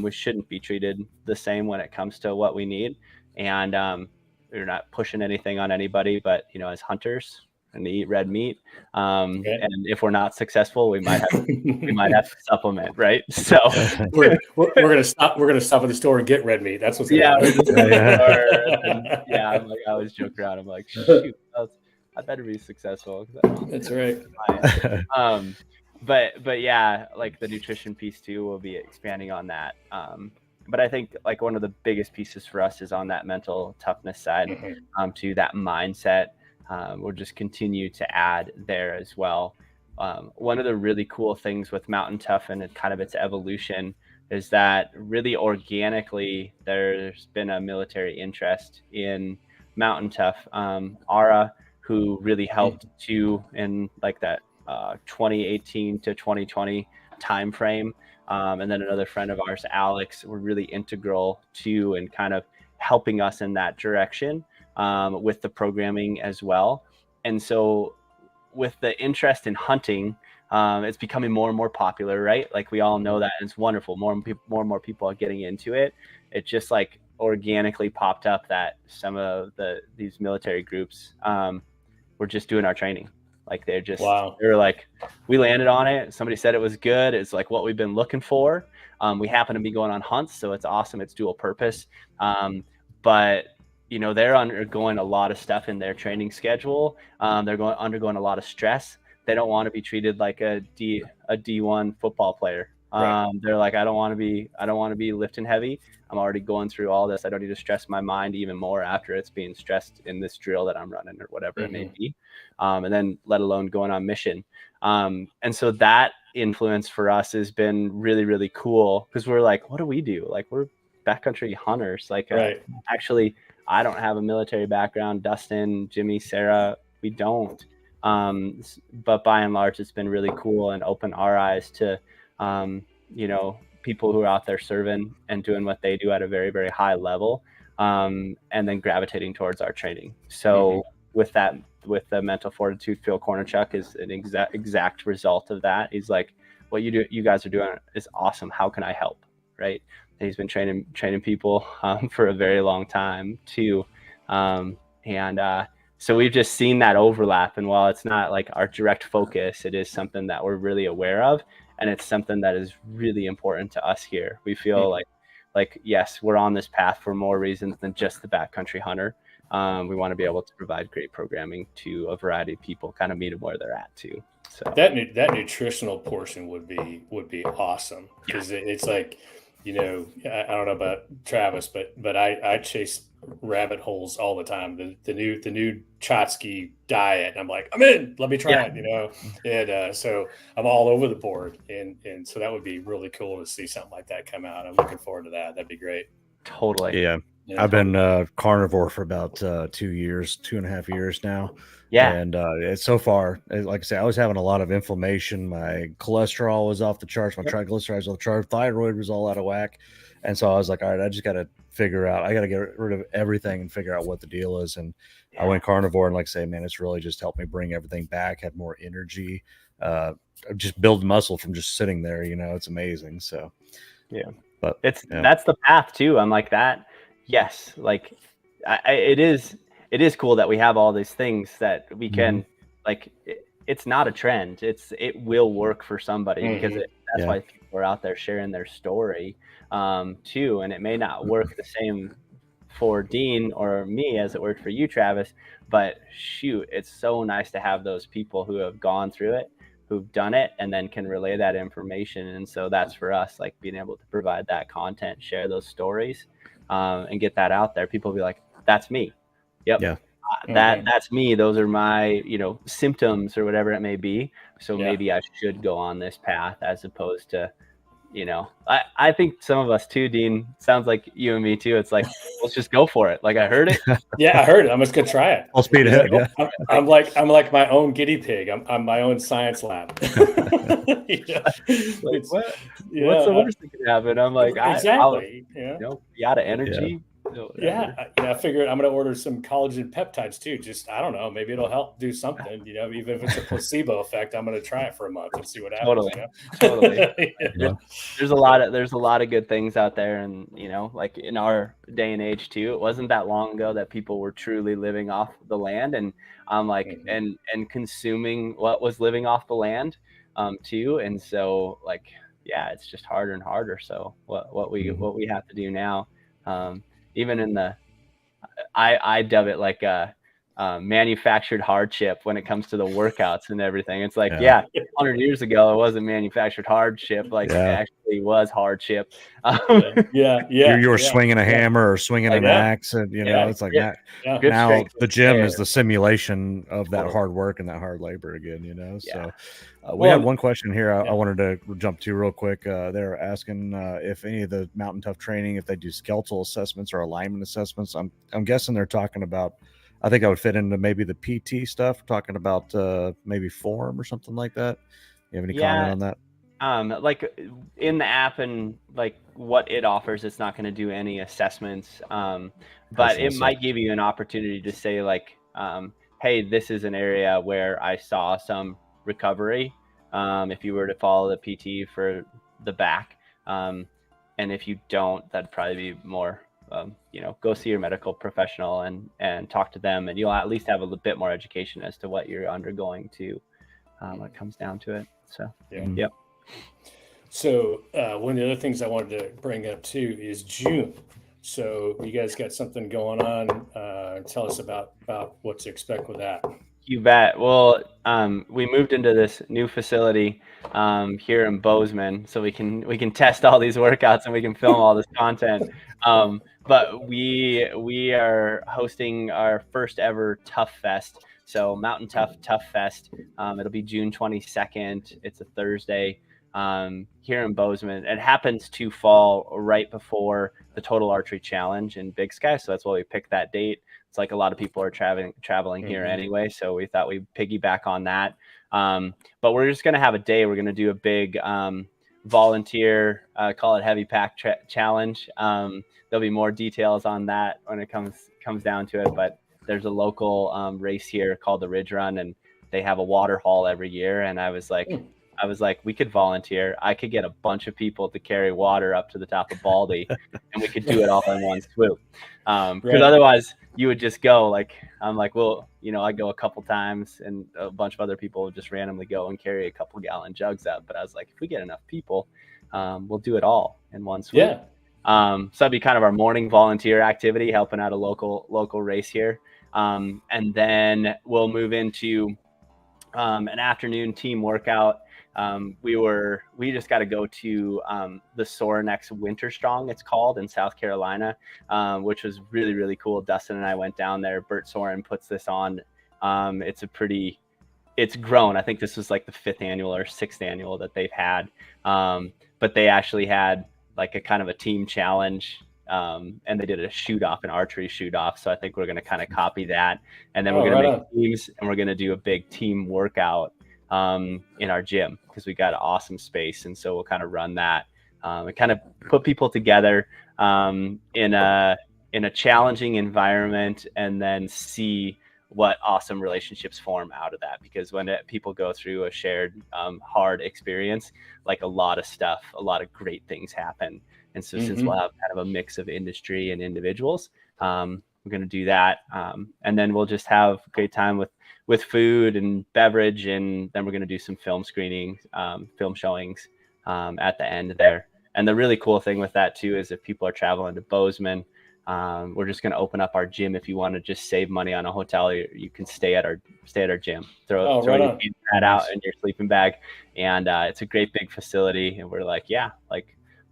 We shouldn't be treated the same when it comes to what we need. And we're not pushing anything on anybody, but as hunters, and eat red meat, and if we're not successful, we might have to supplement, right? So we're gonna stop at the store and get red meat. That's what's I'm like, I always joke around. I'm like, shoot, I better be successful. That's right. But yeah, like the nutrition piece too, we'll be expanding on that. But I think like one of the biggest pieces for us is on that mental toughness side, to that mindset. We'll just continue to add there as well. One of the really cool things with Mountain Tough and kind of its evolution is that really organically there's been a military interest in Mountain Tough. Ara, who really helped too in like that 2018 to 2020 timeframe. And then another friend of ours, Alex, were really integral to and kind of helping us in that direction with the programming as well. And so with the interest in hunting, it's becoming more and more popular, right? Like we all know that, and it's wonderful. More and more people are getting into it. It just like organically popped up that some of these military groups were just doing our training. Like they were like, we landed on it. Somebody said it was good. It's like what we've been looking for. We happen to be going on hunts, so it's awesome. It's dual purpose. But they're undergoing a lot of stuff in their training schedule. They're undergoing a lot of stress. They don't want to be treated like a D1 football player. They're like, I don't want to be lifting heavy. I'm already going through all this. I don't need to stress my mind even more after it's being stressed in this drill that I'm running or whatever it may be. And then let alone going on mission. And so that influence for us has been really, really cool, because we're like, what do we do? Like we're backcountry hunters. Like actually, I don't have a military background. Dustin, Jimmy, Sarah, we don't. But by and large, it's been really cool and opened our eyes to, people who are out there serving and doing what they do at a very, very high level, and then gravitating towards our training. So with the mental fortitude, Phil Kornichuk is an exact result of that. He's like, what you guys are doing is awesome. How can I help? Right. And he's been training people for a very long time too. So we've just seen that overlap. And while it's not like our direct focus, it is something that we're really aware of. And it's something that is really important to us here. We feel like, yes, we're on this path for more reasons than just the backcountry hunter. We want to be able to provide great programming to a variety of people, kind of meet them where they're at too. So that nutritional portion would be awesome, because it's like, I don't know about Travis, but I chase rabbit holes all the time. The new Chotsky diet. I'm like, I'm in. Let me try it. And so I'm all over the board, and so that would be really cool to see something like that come out. I'm looking forward to that. That'd be great. Totally. Yeah. I've been carnivore for about 2.5 years now. Yeah. And it's so far, like I say, I was having a lot of inflammation. My cholesterol was off the charts. My triglycerides were off the charts. Thyroid was all out of whack. And so I was like, all right, I just got to figure out, I got to get rid of everything and figure out what the deal is. And I went carnivore, and like I say, man, it's really just helped me bring everything back, have more energy, just build muscle from just sitting there. It's amazing. So, yeah, but that's the path too. I'm like that. Yes. Like it is cool that we have all these things that we can it's not a trend. It will work for somebody because that's why people are out there sharing their story too. And it may not work the same for Dean or me as it worked for you, Travis, but shoot, it's so nice to have those people who have gone through it, who've done it, and then can relay that information. And so that's for us, like being able to provide that content, share those stories, and get that out there. People will be like, that's me. Yep. Yeah. That's me. Those are my, symptoms or whatever it may be. So maybe I should go on this path, as opposed to, I think some of us too, Dean, sounds like you and me too. It's like, let's just go for it. Like, I heard it. Yeah, I heard it. I'm just gonna try it. I'll speed ahead. Yeah. I'm like my own guinea pig. I'm my own science lab. Like, what? What's the worst that could happen? I'm like, exactly. Be out of energy. I figured I'm going to order some collagen peptides too. Just, I don't know, maybe it'll help do something, even if it's a placebo effect. I'm going to try it for a month and see what happens. Totally. There's a lot of good things out there. And, like in our day and age too, it wasn't that long ago that people were truly living off the land, and and consuming what was living off the land too. And so it's just harder and harder. So what we have to do now, even in I dub it like a manufactured hardship when it comes to the workouts and everything. It's like, 100 years ago, it wasn't manufactured hardship. It actually was hardship. You were swinging a hammer or swinging an axe, and it's like that. Now the gym is the simulation of that hard work and that hard labor again. So we have one question here I wanted to jump to real quick. They're asking if any of the Mountain Tough training, if they do skeletal assessments or alignment assessments. I'm guessing they're talking about, I think I would fit into maybe the PT stuff, talking about maybe form or something like that. You have any comment on that? Like in the app and like what it offers, it's not going to do any assessments, but it might give you an opportunity to say like, hey, this is an area where I saw some recovery. If you were to follow the PT for the back, and if you don't, that'd probably be more, go see your medical professional and talk to them, and you'll at least have a little bit more education as to what you're undergoing to, when it comes down to it. So, Yep. So one of the other things I wanted to bring up too is June. So you guys got something going on. Tell us about what to expect with that. You bet. Well, we moved into this new facility here in Bozeman, so we can test all these workouts and we can film all this content. But we are hosting our first ever Tough Fest. So Mountain Tough Fest. It'll be June 22nd. It's a Thursday here in Bozeman. It happens to fall right before the Total Archery Challenge in Big Sky, so that's why we picked that date. It's like a lot of people are traveling here anyway, so we thought we'd piggyback on that. But we're just going to have a day. We're going to do a big volunteer, call it heavy pack challenge. There'll be more details on that when it comes down to it. But there's a local race here called the Ridge Run, and they have a water haul every year. And I was like, I was like, we could volunteer. I could get a bunch of people to carry water up to the top of Baldy, and we could do it all in one swoop. Because otherwise, you would just go like, I'm like, well, I go a couple times, and a bunch of other people would just randomly go and carry a couple gallon jugs up. But I was like, if we get enough people, we'll do it all in one swoop. Yeah. So that'd be kind of our morning volunteer activity, helping out a local race here. And then we'll move into an afternoon team workout. We just got to go to the Sorinex Winter Strong, it's called, in South Carolina, which was really, really cool. Dustin and I went down there. Bert Soren puts this on. It's grown. I think this was like the 5th annual or 6th annual that they've had. But they actually had like a kind of a team challenge. And they did a an archery shoot off. So I think we're going to kind of copy that. And then we're going to make teams, and we're going to do a big team workout in our gym, because we got an awesome space. And so we'll kind of run that and kind of put people together in a challenging environment, and then see what awesome relationships form out of that. Because when people go through a shared hard experience, like a lot of great things happen. And so since we'll have kind of a mix of industry and individuals, we're going to do that. And then we'll just have a great time with food and beverage. And then we're going to do some film screening, film showings at the end there. And the really cool thing with that too is if people are traveling to Bozeman, we're just going to open up our gym. If you want to just save money on a hotel, you can stay at our gym. Throw your pad out in your sleeping bag, and it's a great big facility. And we're like,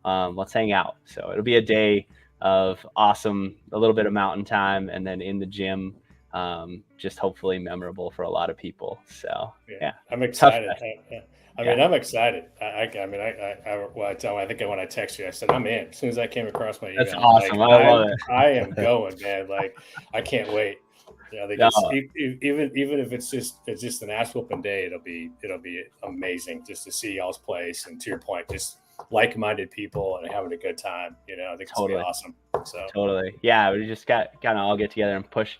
let's hang out. So it'll be a day of awesome, a little bit of mountain time, and then in the gym, just hopefully memorable for a lot of people. So yeah, I'm excited. I'm excited. I think when I text you, I said, I'm in. As soon as I came across my email, that's awesome. I love it. I am going, man. Like, I can't wait. Even if it's just an ass whooping day, it'll be amazing just to see y'all's place. And to your point, just like-minded people and having a good time. I think it's gonna be awesome. So totally, yeah. We just got kind of all get together and push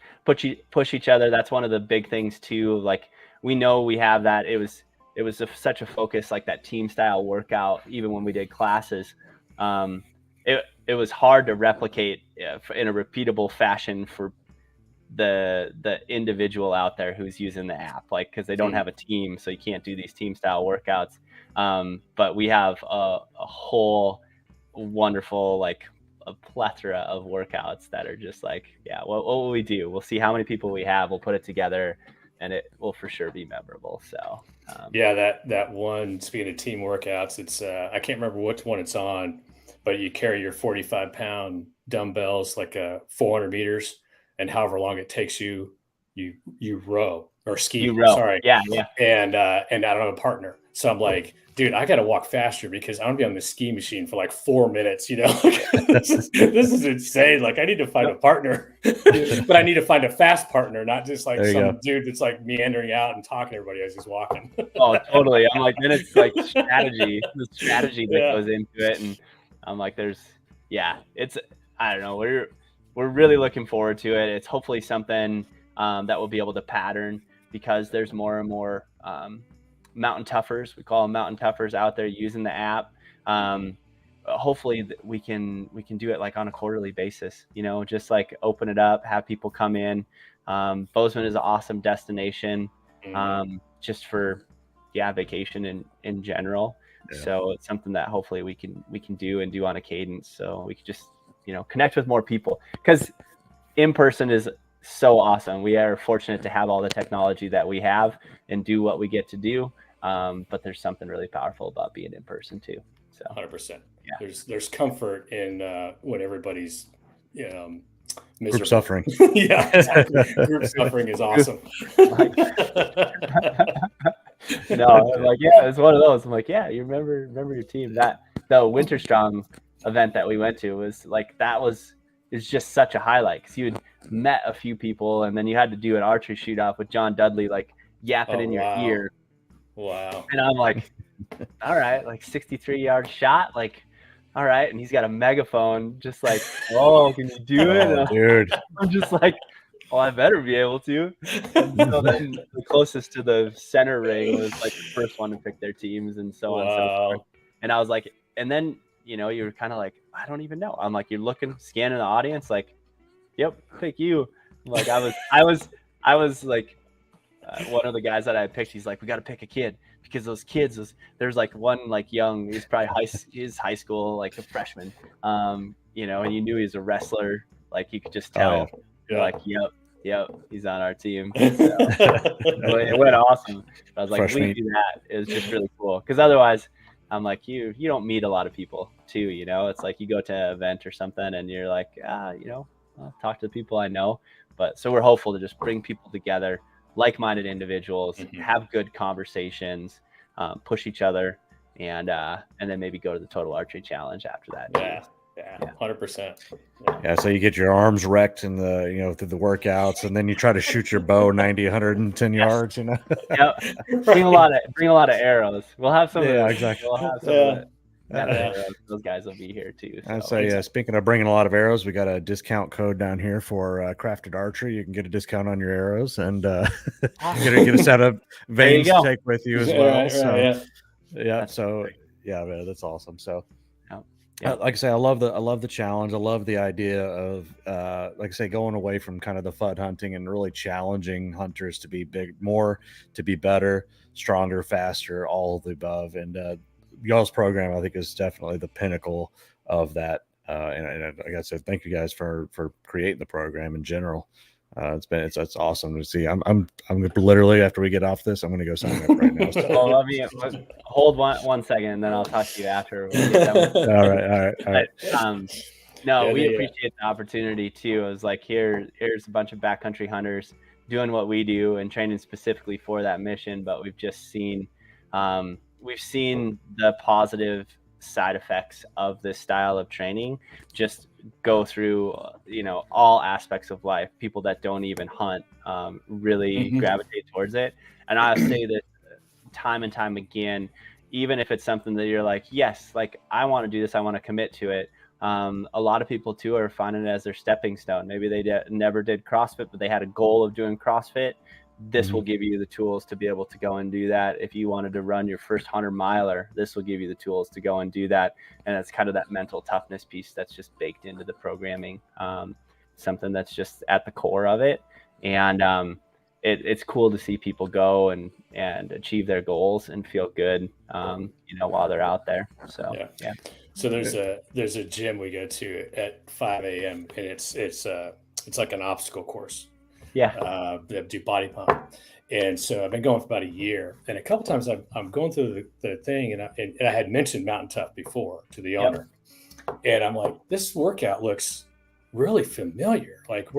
each other. That's one of the big things too. Like, we know we have that. It was such a focus, like that team style workout. Even when we did classes, it was hard to replicate in a repeatable fashion for the individual out there who's using the app, like, because they don't have a team, so you can't do these team style workouts. But we have a whole wonderful, like, a plethora of workouts that are just like, what will we do? We'll see how many people we have. We'll put it together, and it will for sure be memorable. So that one, speaking of team workouts, it's I can't remember which one it's on, but you carry your 45-pound dumbbells, like 400 meters, and however long it takes you row or ski. You row. Sorry. Yeah. And I don't have a partner. So I'm like, dude, I got to walk faster because I'm going to be on the ski machine for like 4 minutes, this is insane. Like, I need to find a partner, but I need to find a fast partner, not just like dude that's like meandering out and talking to everybody as he's walking. Oh, totally. I'm like, then it's like the strategy that goes into it. And I'm like, I don't know. We're really looking forward to it. It's hopefully something that we'll be able to pattern, because there's more and more mountain toughers. We call them mountain toughers out there using the app. Hopefully we can do it like on a quarterly basis, just like open it up, have people come in. Bozeman is an awesome destination just for vacation in general. Yeah. So it's something that hopefully we can do and do on a cadence, so we can just connect with more people, because in person is so awesome. We are fortunate to have all the technology that we have and do what we get to do. But there's something really powerful about being in person too. So 100%. Yeah. There's comfort in when everybody's miserable. Group suffering. Yeah, exactly. Group suffering is awesome. I'm like, it's one of those. I'm like, you remember your team. That the Winter Strong event that we went to was like, is just such a highlight, because you had met a few people, and then you had to do an archery shoot off with John Dudley, like yapping in your ear. Wow. And I'm like, all right, like 63-yard shot, like, all right. And he's got a megaphone, just like, oh, can you do it? Dude. I'm just like, well, I better be able to. And so then the closest to the center ring was like the first one to pick their teams and so on and so forth. And I was like, and then, you know, you're kind of like, I don't even know. I'm like, you're looking, scanning the audience, like, yep, pick you. Like I was like, one of the guys that I picked, he's like, we got to pick a kid because those kids, there's like one like young, he's probably high school, like a freshman, you know, and you knew he was a wrestler. Like you could just tell. Oh, You're like, yep, he's on our team. So, it went awesome. I was like, Fresh we meat. do that. It was just really cool because otherwise, I'm like, you don't meet a lot of people too. You know, it's like you go to an event or something and you're like, you know, I'll talk to the people I know. But so we're hopeful to just bring people together, like-minded individuals, have good conversations, push each other, and then maybe go to the Total Archery Challenge after that. Yeah, 100%. Yeah, so you get your arms wrecked in the, you know, through the workouts, and then you try to shoot your bow 90, 110 yards, you know. Yep. Bring a lot of arrows. We'll have some. Yeah, of exactly. We'll have some of it. Arrows. Those guys will be here too. So. I say, speaking of bringing a lot of arrows, we got a discount code down here for Crafted Archery. You can get a discount on your arrows, and get a set of vanes to take with you as well. Man, that's awesome. So. Like I say, I love the challenge. I love the idea of, like I say, going away from kind of the FUD hunting and really challenging hunters to be to be better, stronger, faster, all of the above. And y'all's program, I think, is definitely the pinnacle of that. And like I said, thank you guys for creating the program in general. It's awesome to see. I'm literally, after we get off this, I'm going to go sign up right now. So. Well, let me hold one second, and then I'll talk to you after. All right. But, we appreciate the opportunity too. It was like, here's a bunch of backcountry hunters doing what we do and training specifically for that mission. But we've just seen, the positive side effects of this style of training just go through all aspects of life. People that don't even hunt really gravitate towards it. And I say that time and time again, even if it's something that you're like, yes, like I want to do this, I want to commit to it. A lot of people too are finding it as their stepping stone. Maybe they never did CrossFit, but they had a goal of doing CrossFit. This will give you the tools to be able to go and do that. If you wanted to run your first 100-miler, this will give you the tools to go and do that. And it's kind of that mental toughness piece that's just baked into the programming, something that's just at the core of it. And it's cool to see people go and achieve their goals and feel good, while they're out there. So, yeah. So there's a gym we go to at 5 a.m. and it's like an obstacle course. Yeah. They do body pump. And so I've been going for about a year, and a couple times I'm going through the thing, and I had mentioned Mountain Tough before to the owner, and I'm like, this workout looks really familiar. Like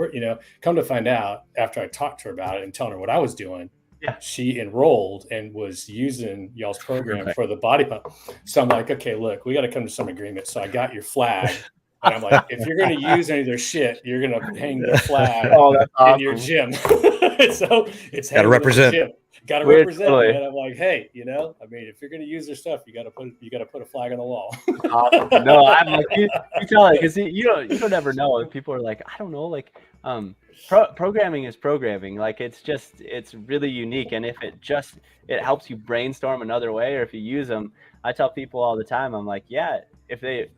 come to find out after I talked to her about it and telling her what I was doing, she enrolled and was using y'all's program for the body pump. So I'm like, okay, look, we got to come to some agreement. So I got your flag. And I'm like, if you're going to use any of their shit, you're going to hang their flag in your gym. So it's got to represent. Got to represent. Totally. And I'm like, hey, if you're going to use their stuff, you got to put a flag on the wall. Awesome. No, I'm like, you tell it, because you don't ever know. People are like, I don't know, like programming is programming. Like it's really unique. And if it helps you brainstorm another way, or if you use them, I tell people all the time, I'm like, if they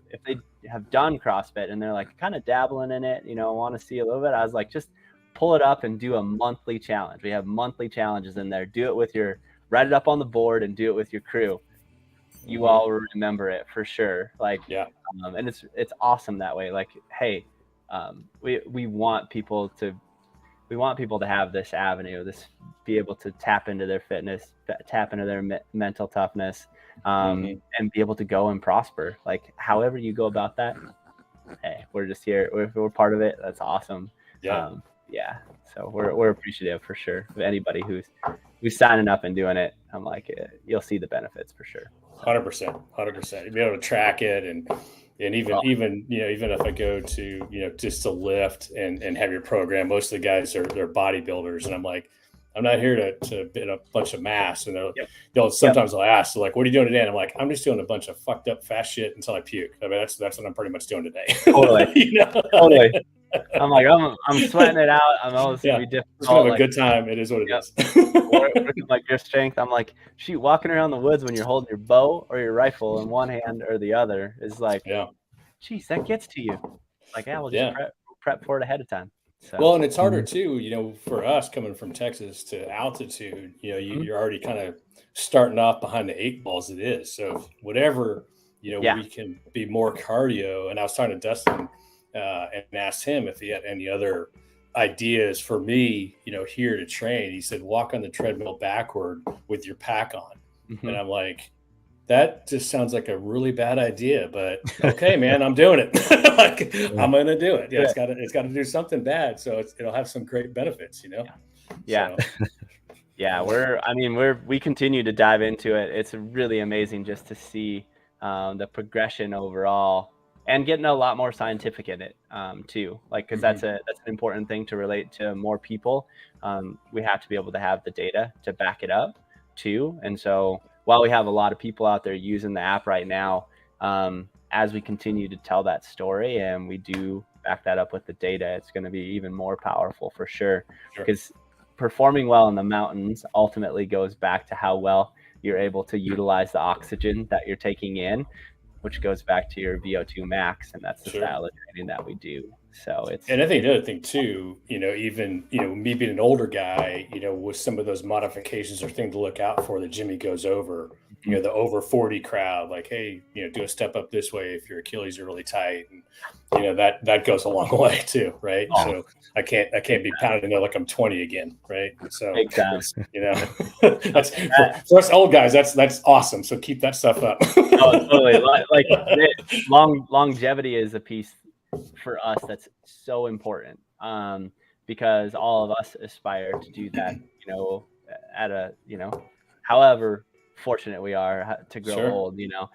have done CrossFit and they're like kind of dabbling in it, want to see a little bit, I was like, just pull it up and do a monthly challenge. We have monthly challenges in there. Do it write it up on the board and do it with your crew. You all will remember it for sure. Like, and it's awesome that way. Like, hey, we want people to have this avenue, be able to tap into their fitness, tap into their mental toughness, and be able to go and prosper. Like, however you go about that, hey, we're just here. We're part of it. That's awesome. So we're appreciative for sure of anybody who's signing up and doing it. I'm like, you'll see the benefits for sure. 100%. You'll be able to track it, and even if I go to just to lift and have your program, most of the guys they're bodybuilders, and I'm like, I'm not here to bit a bunch of mass. And they'll sometimes they'll ask, like, what are you doing today? And I'm like, I'm just doing a bunch of fucked up fast shit until I puke. I mean, that's what I'm pretty much doing today. Totally. Totally. I'm like, I'm sweating it out. I know it's gonna be difficult. It's gonna have a like, good time. It is what it yep. is. Working like your strength. I'm like, shoot, walking around the woods when you're holding your bow or your rifle in one hand or the other is like, geez, that gets to you. Like, yeah, we'll just prep for it ahead of time. So. Well, and it's harder too, you know, for us coming from Texas to altitude, you know, you're already kind of starting off behind the 8 ball as it is. So whatever, you know, we can be more cardio. And I was talking to Dustin and asked him if he had any other ideas for me, you know, here to train. He said, walk on the treadmill backward with your pack on. And I'm like, that just sounds like a really bad idea, but okay, man, I'm doing it. Like, I'm going to do it. Yeah. It's got to do something bad. So it'll have some great benefits, you know? Yeah. So. Yeah. We continue to dive into it. It's really amazing just to see the progression overall and getting a lot more scientific in it too. Like, cause that's an important thing to relate to more people. We have to be able to have the data to back it up too. And so, while we have a lot of people out there using the app right now, as we continue to tell that story and we do back that up with the data, it's going to be even more powerful for sure. Because performing well in the mountains ultimately goes back to how well you're able to utilize the oxygen that you're taking in, which goes back to your VO2 max. And that's the style of training that we do. So and I think the other thing too, you know, even, you know, me being an older guy, you know, with some of those modifications or things to look out for that Jimmy goes over, you know, the over 40 crowd, like, hey, you know, do a step up this way if your Achilles are really tight. And, you know, that goes a long way too. Right. So I can't be pounding there like I'm 20 again. Right. So, you know, that's for us old guys, that's awesome. So keep that stuff up. Totally. Like longevity is a piece for us that's so important because all of us aspire to do that, you know, at a, you know, however fortunate we are to grow old, you know,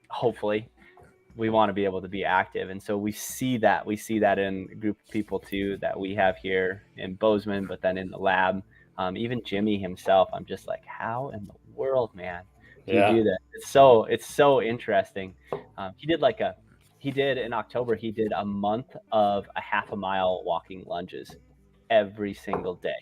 hopefully we want to be able to be active. And so we see that in a group of people too that we have here in Bozeman, but then in the lab, even Jimmy himself, I'm just like, how in the world, man, do you do that? It's so interesting. He did in October, he did a month of a half a mile walking lunges every single day.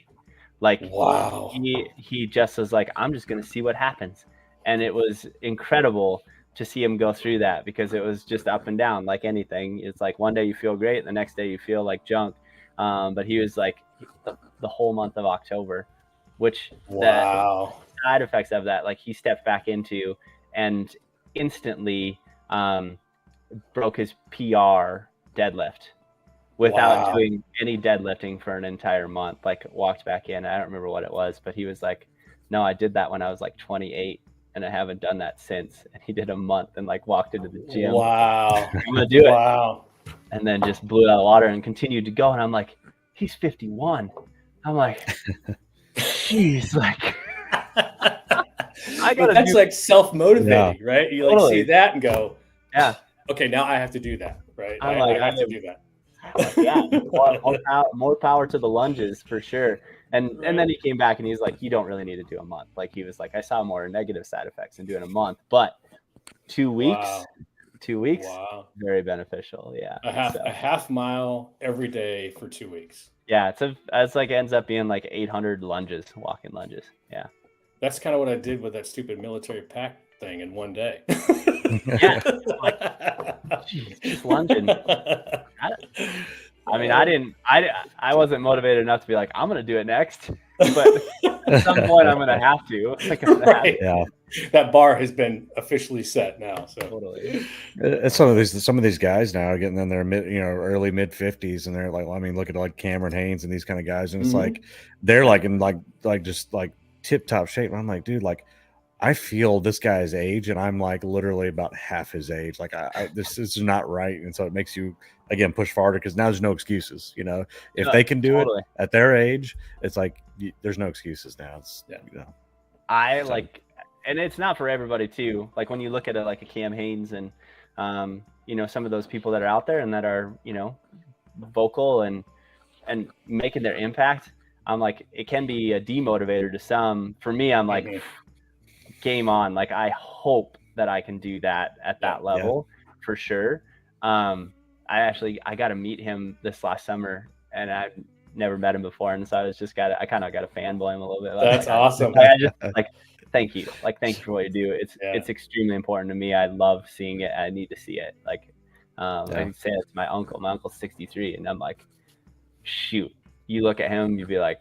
Like, wow. He just was like, I'm just going to see what happens. And it was incredible to see him go through that because it was just up and down like anything. It's like one day you feel great, the next day you feel like junk. But he was like the whole month of October, which the side effects of that, like he stepped back into and instantly broke his PR deadlift without doing any deadlifting for an entire month. Like, walked back in, I don't remember what it was, but he was like, no, I did that when I was like 28 and I haven't done that since. And he did a month and like walked into the gym. Wow. I'm gonna do it. And then just blew out of the water and continued to go. And I'm like, he's 51. I'm like, jeez, like that's like self-motivating, right? You like see that and go, okay, now I have to do that, right? I have to do that. More power to the lunges for sure. And then he came back and he's like, you don't really need to do a month. Like, he was like, I saw more negative side effects in doing a month, but 2 weeks, very beneficial. Yeah. A half mile every day for 2 weeks. Yeah. It's like ends up being like 800 lunges, walking lunges. Yeah. That's kind of what I did with that stupid military pack thing in one day. Geez, just lunging. I mean, I wasn't motivated enough to be like, I'm going to do it next, but at some point I'm going to have to. Yeah. That bar has been officially set now. So totally. Some of these guys now are getting in their early mid 50s, and they're like, well, I mean, look at like Cameron Haynes and these kind of guys, and it's like they're like in like just like tip top shape. And I'm like, dude, like, I feel this guy's age, and I'm like literally about half his age. Like, this is not right, and so it makes you again push farther because now there's no excuses. You know, if they can do it at their age, it's like there's no excuses now. It's you know, and it's not for everybody too. Like, when you look at it, like a Cam Haynes and you know, some of those people that are out there and that are, you know, vocal and making their impact, I'm like, it can be a demotivator to some. For me, I'm like, game on. Like, I hope that I can do that at that level for sure. I got to meet him this last summer, and I've never met him before, and so I kind of got to fanboy him a little bit. That's awesome. I just thank you for what you do. Yeah. It's extremely important to me. I love seeing it. I need to see it. Like, I can say it to my uncle. My uncle's 63, and I'm like, shoot. You look at him, you'd be like,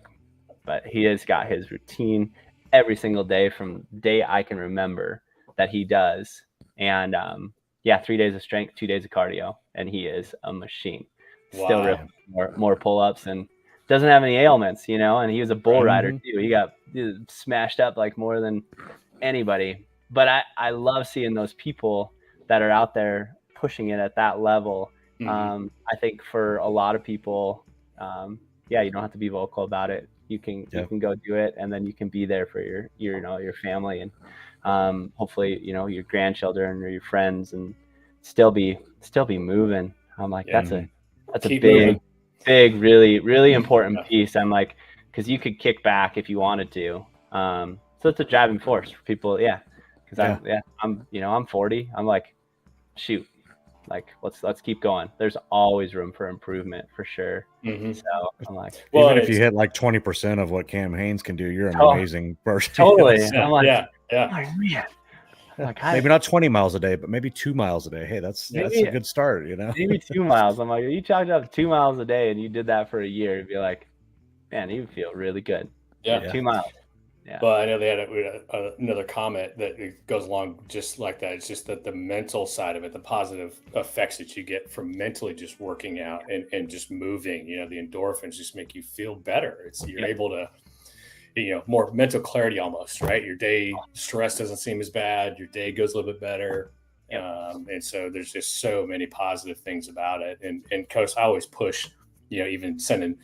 but he has got his routine every single day from the day I can remember that he does. And 3 days of strength, 2 days of cardio, and he is a machine. Still ripping more pull-ups and doesn't have any ailments, you know. And he was a bull rider too. He got smashed up like more than anybody. But I love seeing those people that are out there pushing it at that level. I think for a lot of people, you don't have to be vocal about it. You can go do it, and then you can be there for your family, and hopefully your grandchildren or your friends, and still be moving. I'm like, that's a big, really, really important piece. I'm like, because you could kick back if you wanted to. So it's a driving force for people. Yeah. Because I'm 40. I'm like, shoot, like let's keep going. There's always room for improvement for sure. So I'm like, well, even if you hit like 20% of what Cam Hanes can do, you're an amazing person. Totally. I'm like, yeah. Oh, man. Like, maybe not 20 miles a day, but maybe 2 miles a day. Hey, that's a good start, you know. Maybe 2 miles. I'm like, you chalked up 2 miles a day and you did that for a year, you'd be like, man, you feel really good. Yeah. 2 miles. Yeah. Well, I know they had another comment that goes along just like that. It's just that the mental side of it, the positive effects that you get from mentally just working out and just moving, the endorphins just make you feel better. You're able to, more mental clarity almost, right? Your day stress doesn't seem as bad. Your day goes a little bit better. And so there's just so many positive things about it. And Coach, I always push, even sending,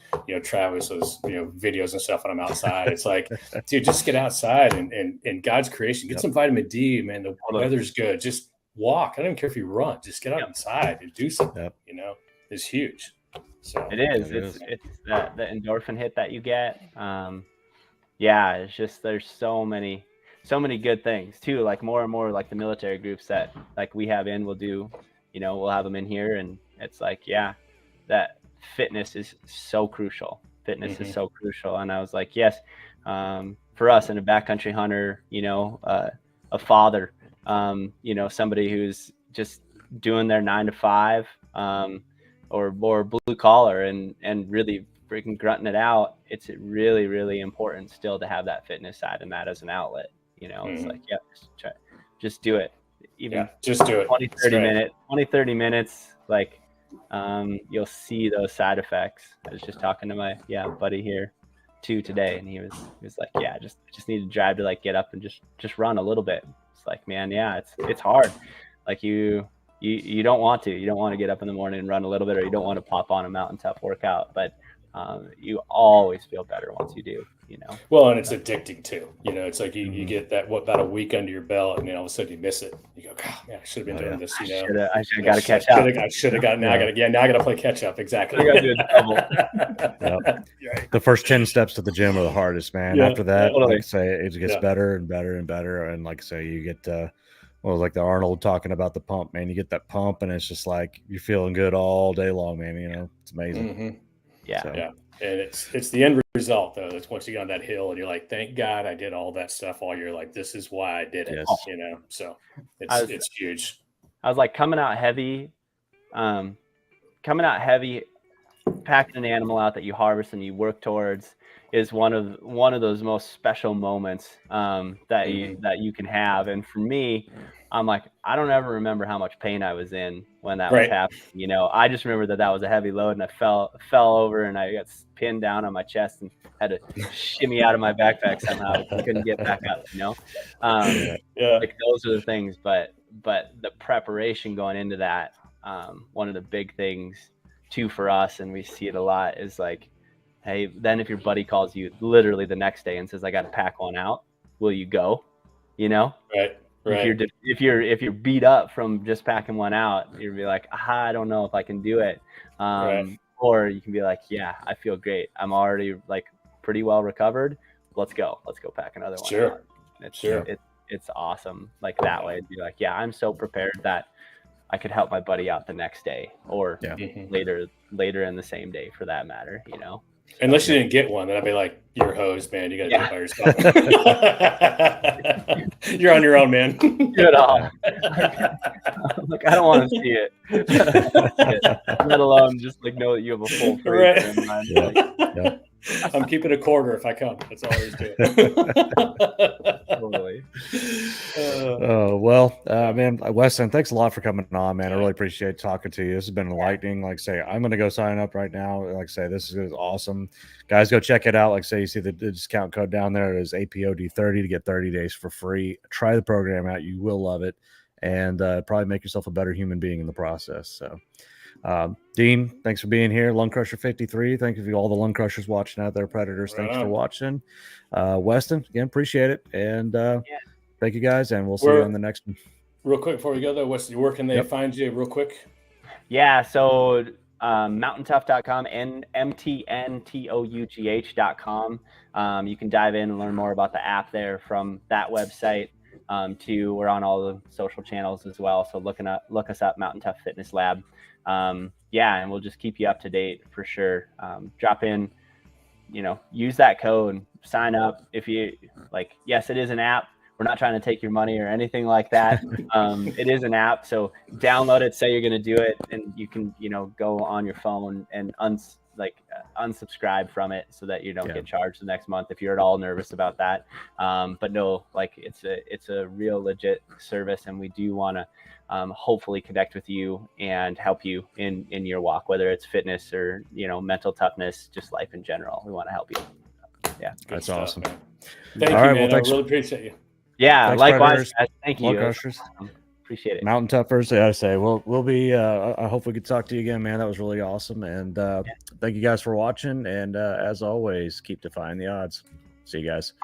Travis those, videos and stuff when I'm outside. It's like, dude, just get outside and God's creation, get some vitamin D, man. The weather's good. Just walk. I don't even care if you run, just get outside and do something, it's huge. So it is. It's the endorphin hit that you get. It's just, there's so many good things too. Like more and more, like the military groups that like we have we'll do, we'll have them in here, and it's like, that fitness is so crucial. Is so crucial. And I was like, yes, for us in a backcountry hunter, a father, somebody who's just doing their 9 to 5, or more blue collar and really freaking grunting it out. It's really, really important still to have that fitness side and that as an outlet. It's like, just do it. Even just do it. 30 minutes, like, you'll see those side effects. I was just talking to my buddy here too today, and he was like, just need to drive to like get up and just run a little bit. It's like, man, it's hard. Like you don't want to get up in the morning and run a little bit, or you don't want to pop on a mountain tough workout, but you always feel better once you do. Well, and it's addicting too. It's like you get that about a week under your belt, and then all of a sudden you miss it. You go, God, man, I should have been doing this. I should have got to catch up. I should have got. Now I got to play catch up. Exactly. I got to do a double. The first 10 steps to the gym are the hardest, man. Yeah, After that, totally. like I say, it gets better and better and better. And like I say, you get like the Arnold talking about the pump, man. You get that pump, and it's just like you're feeling good all day long, man. It's amazing. And it's the end result though. That's once you get on that hill and you're like, thank God I did all that stuff all year. Like, this is why I did it. So it's huge. I was like coming out heavy, packing an animal out that you harvest and you work towards is one of those most special moments that you can have. And for me, I'm like, I don't ever remember how much pain I was in when that was happening. I just remember that was a heavy load, and I fell over and I got pinned down on my chest and had to shimmy out of my backpack somehow. I couldn't get back up, Like those are the things, but the preparation going into that, one of the big things too for us, and we see it a lot, is like, hey, then if your buddy calls you literally the next day and says, I got to pack one out, will you go? Right. If you're beat up from just packing one out, you'll be like, I don't know if I can do it. Or you can be like, I feel great. I'm already like pretty well recovered. Let's go pack another one. Sure. It's awesome. Like that way, it'd be like, I'm so prepared that I could help my buddy out the next day, or Yeah. later in the same day for that matter, you know. Unless you didn't get one, then I'd be like, you're a hose, man. You got to do it by yourself. You're on your own, man. Good all. Like, I don't want to see it. Let alone just like know that you have a full freezer in mind. Yeah. Like, I'm keeping a quarter if I come. That's all there is to it. totally. Well, man, Weston, thanks a lot for coming on, man. I really appreciate talking to you. This has been enlightening. Like I say, I'm going to go sign up right now. Like I say, this is awesome. Guys, go check it out. Like I say, you see the discount code down there. It is APOD30 to get 30 days for free. Try the program out. You will love it. And probably make yourself a better human being in the process. So, Dean, thanks for being here. Lung Crusher 53. Thank you for all the Lung Crushers watching out there. Predators, thanks for watching. Weston, again, appreciate it. And thank you guys, and we'll see you on the next one. Real quick before we go, though, Weston, where can they find you real quick? Yeah, so MTNTOUGH.com and MTNTOUGH.com. You can dive in and learn more about the app there from that website. We're on all the social channels as well. So look us up, Mountain Tough Fitness Lab. And we'll just keep you up to date for sure. Drop in, use that code, sign up. If you like, yes, it is an app. We're not trying to take your money or anything like that. It is an app. So download it, say you're going to do it, and you can, go on your phone and unsubscribe from it so that you don't get charged the next month if you're at all nervous about that. But no, like it's a real legit service, and we do want to hopefully connect with you and help you in your walk, whether it's fitness or, mental toughness, just life in general. We want to help you. Yeah. That's awesome. Man. Thank you, man. I really appreciate you. Yeah, thanks, likewise. Thank you. Crushers. Appreciate it. Mountain Toughers. I say we'll be. I hope we could talk to you again, man. That was really awesome. And thank you guys for watching. And as always, keep defying the odds. See you guys.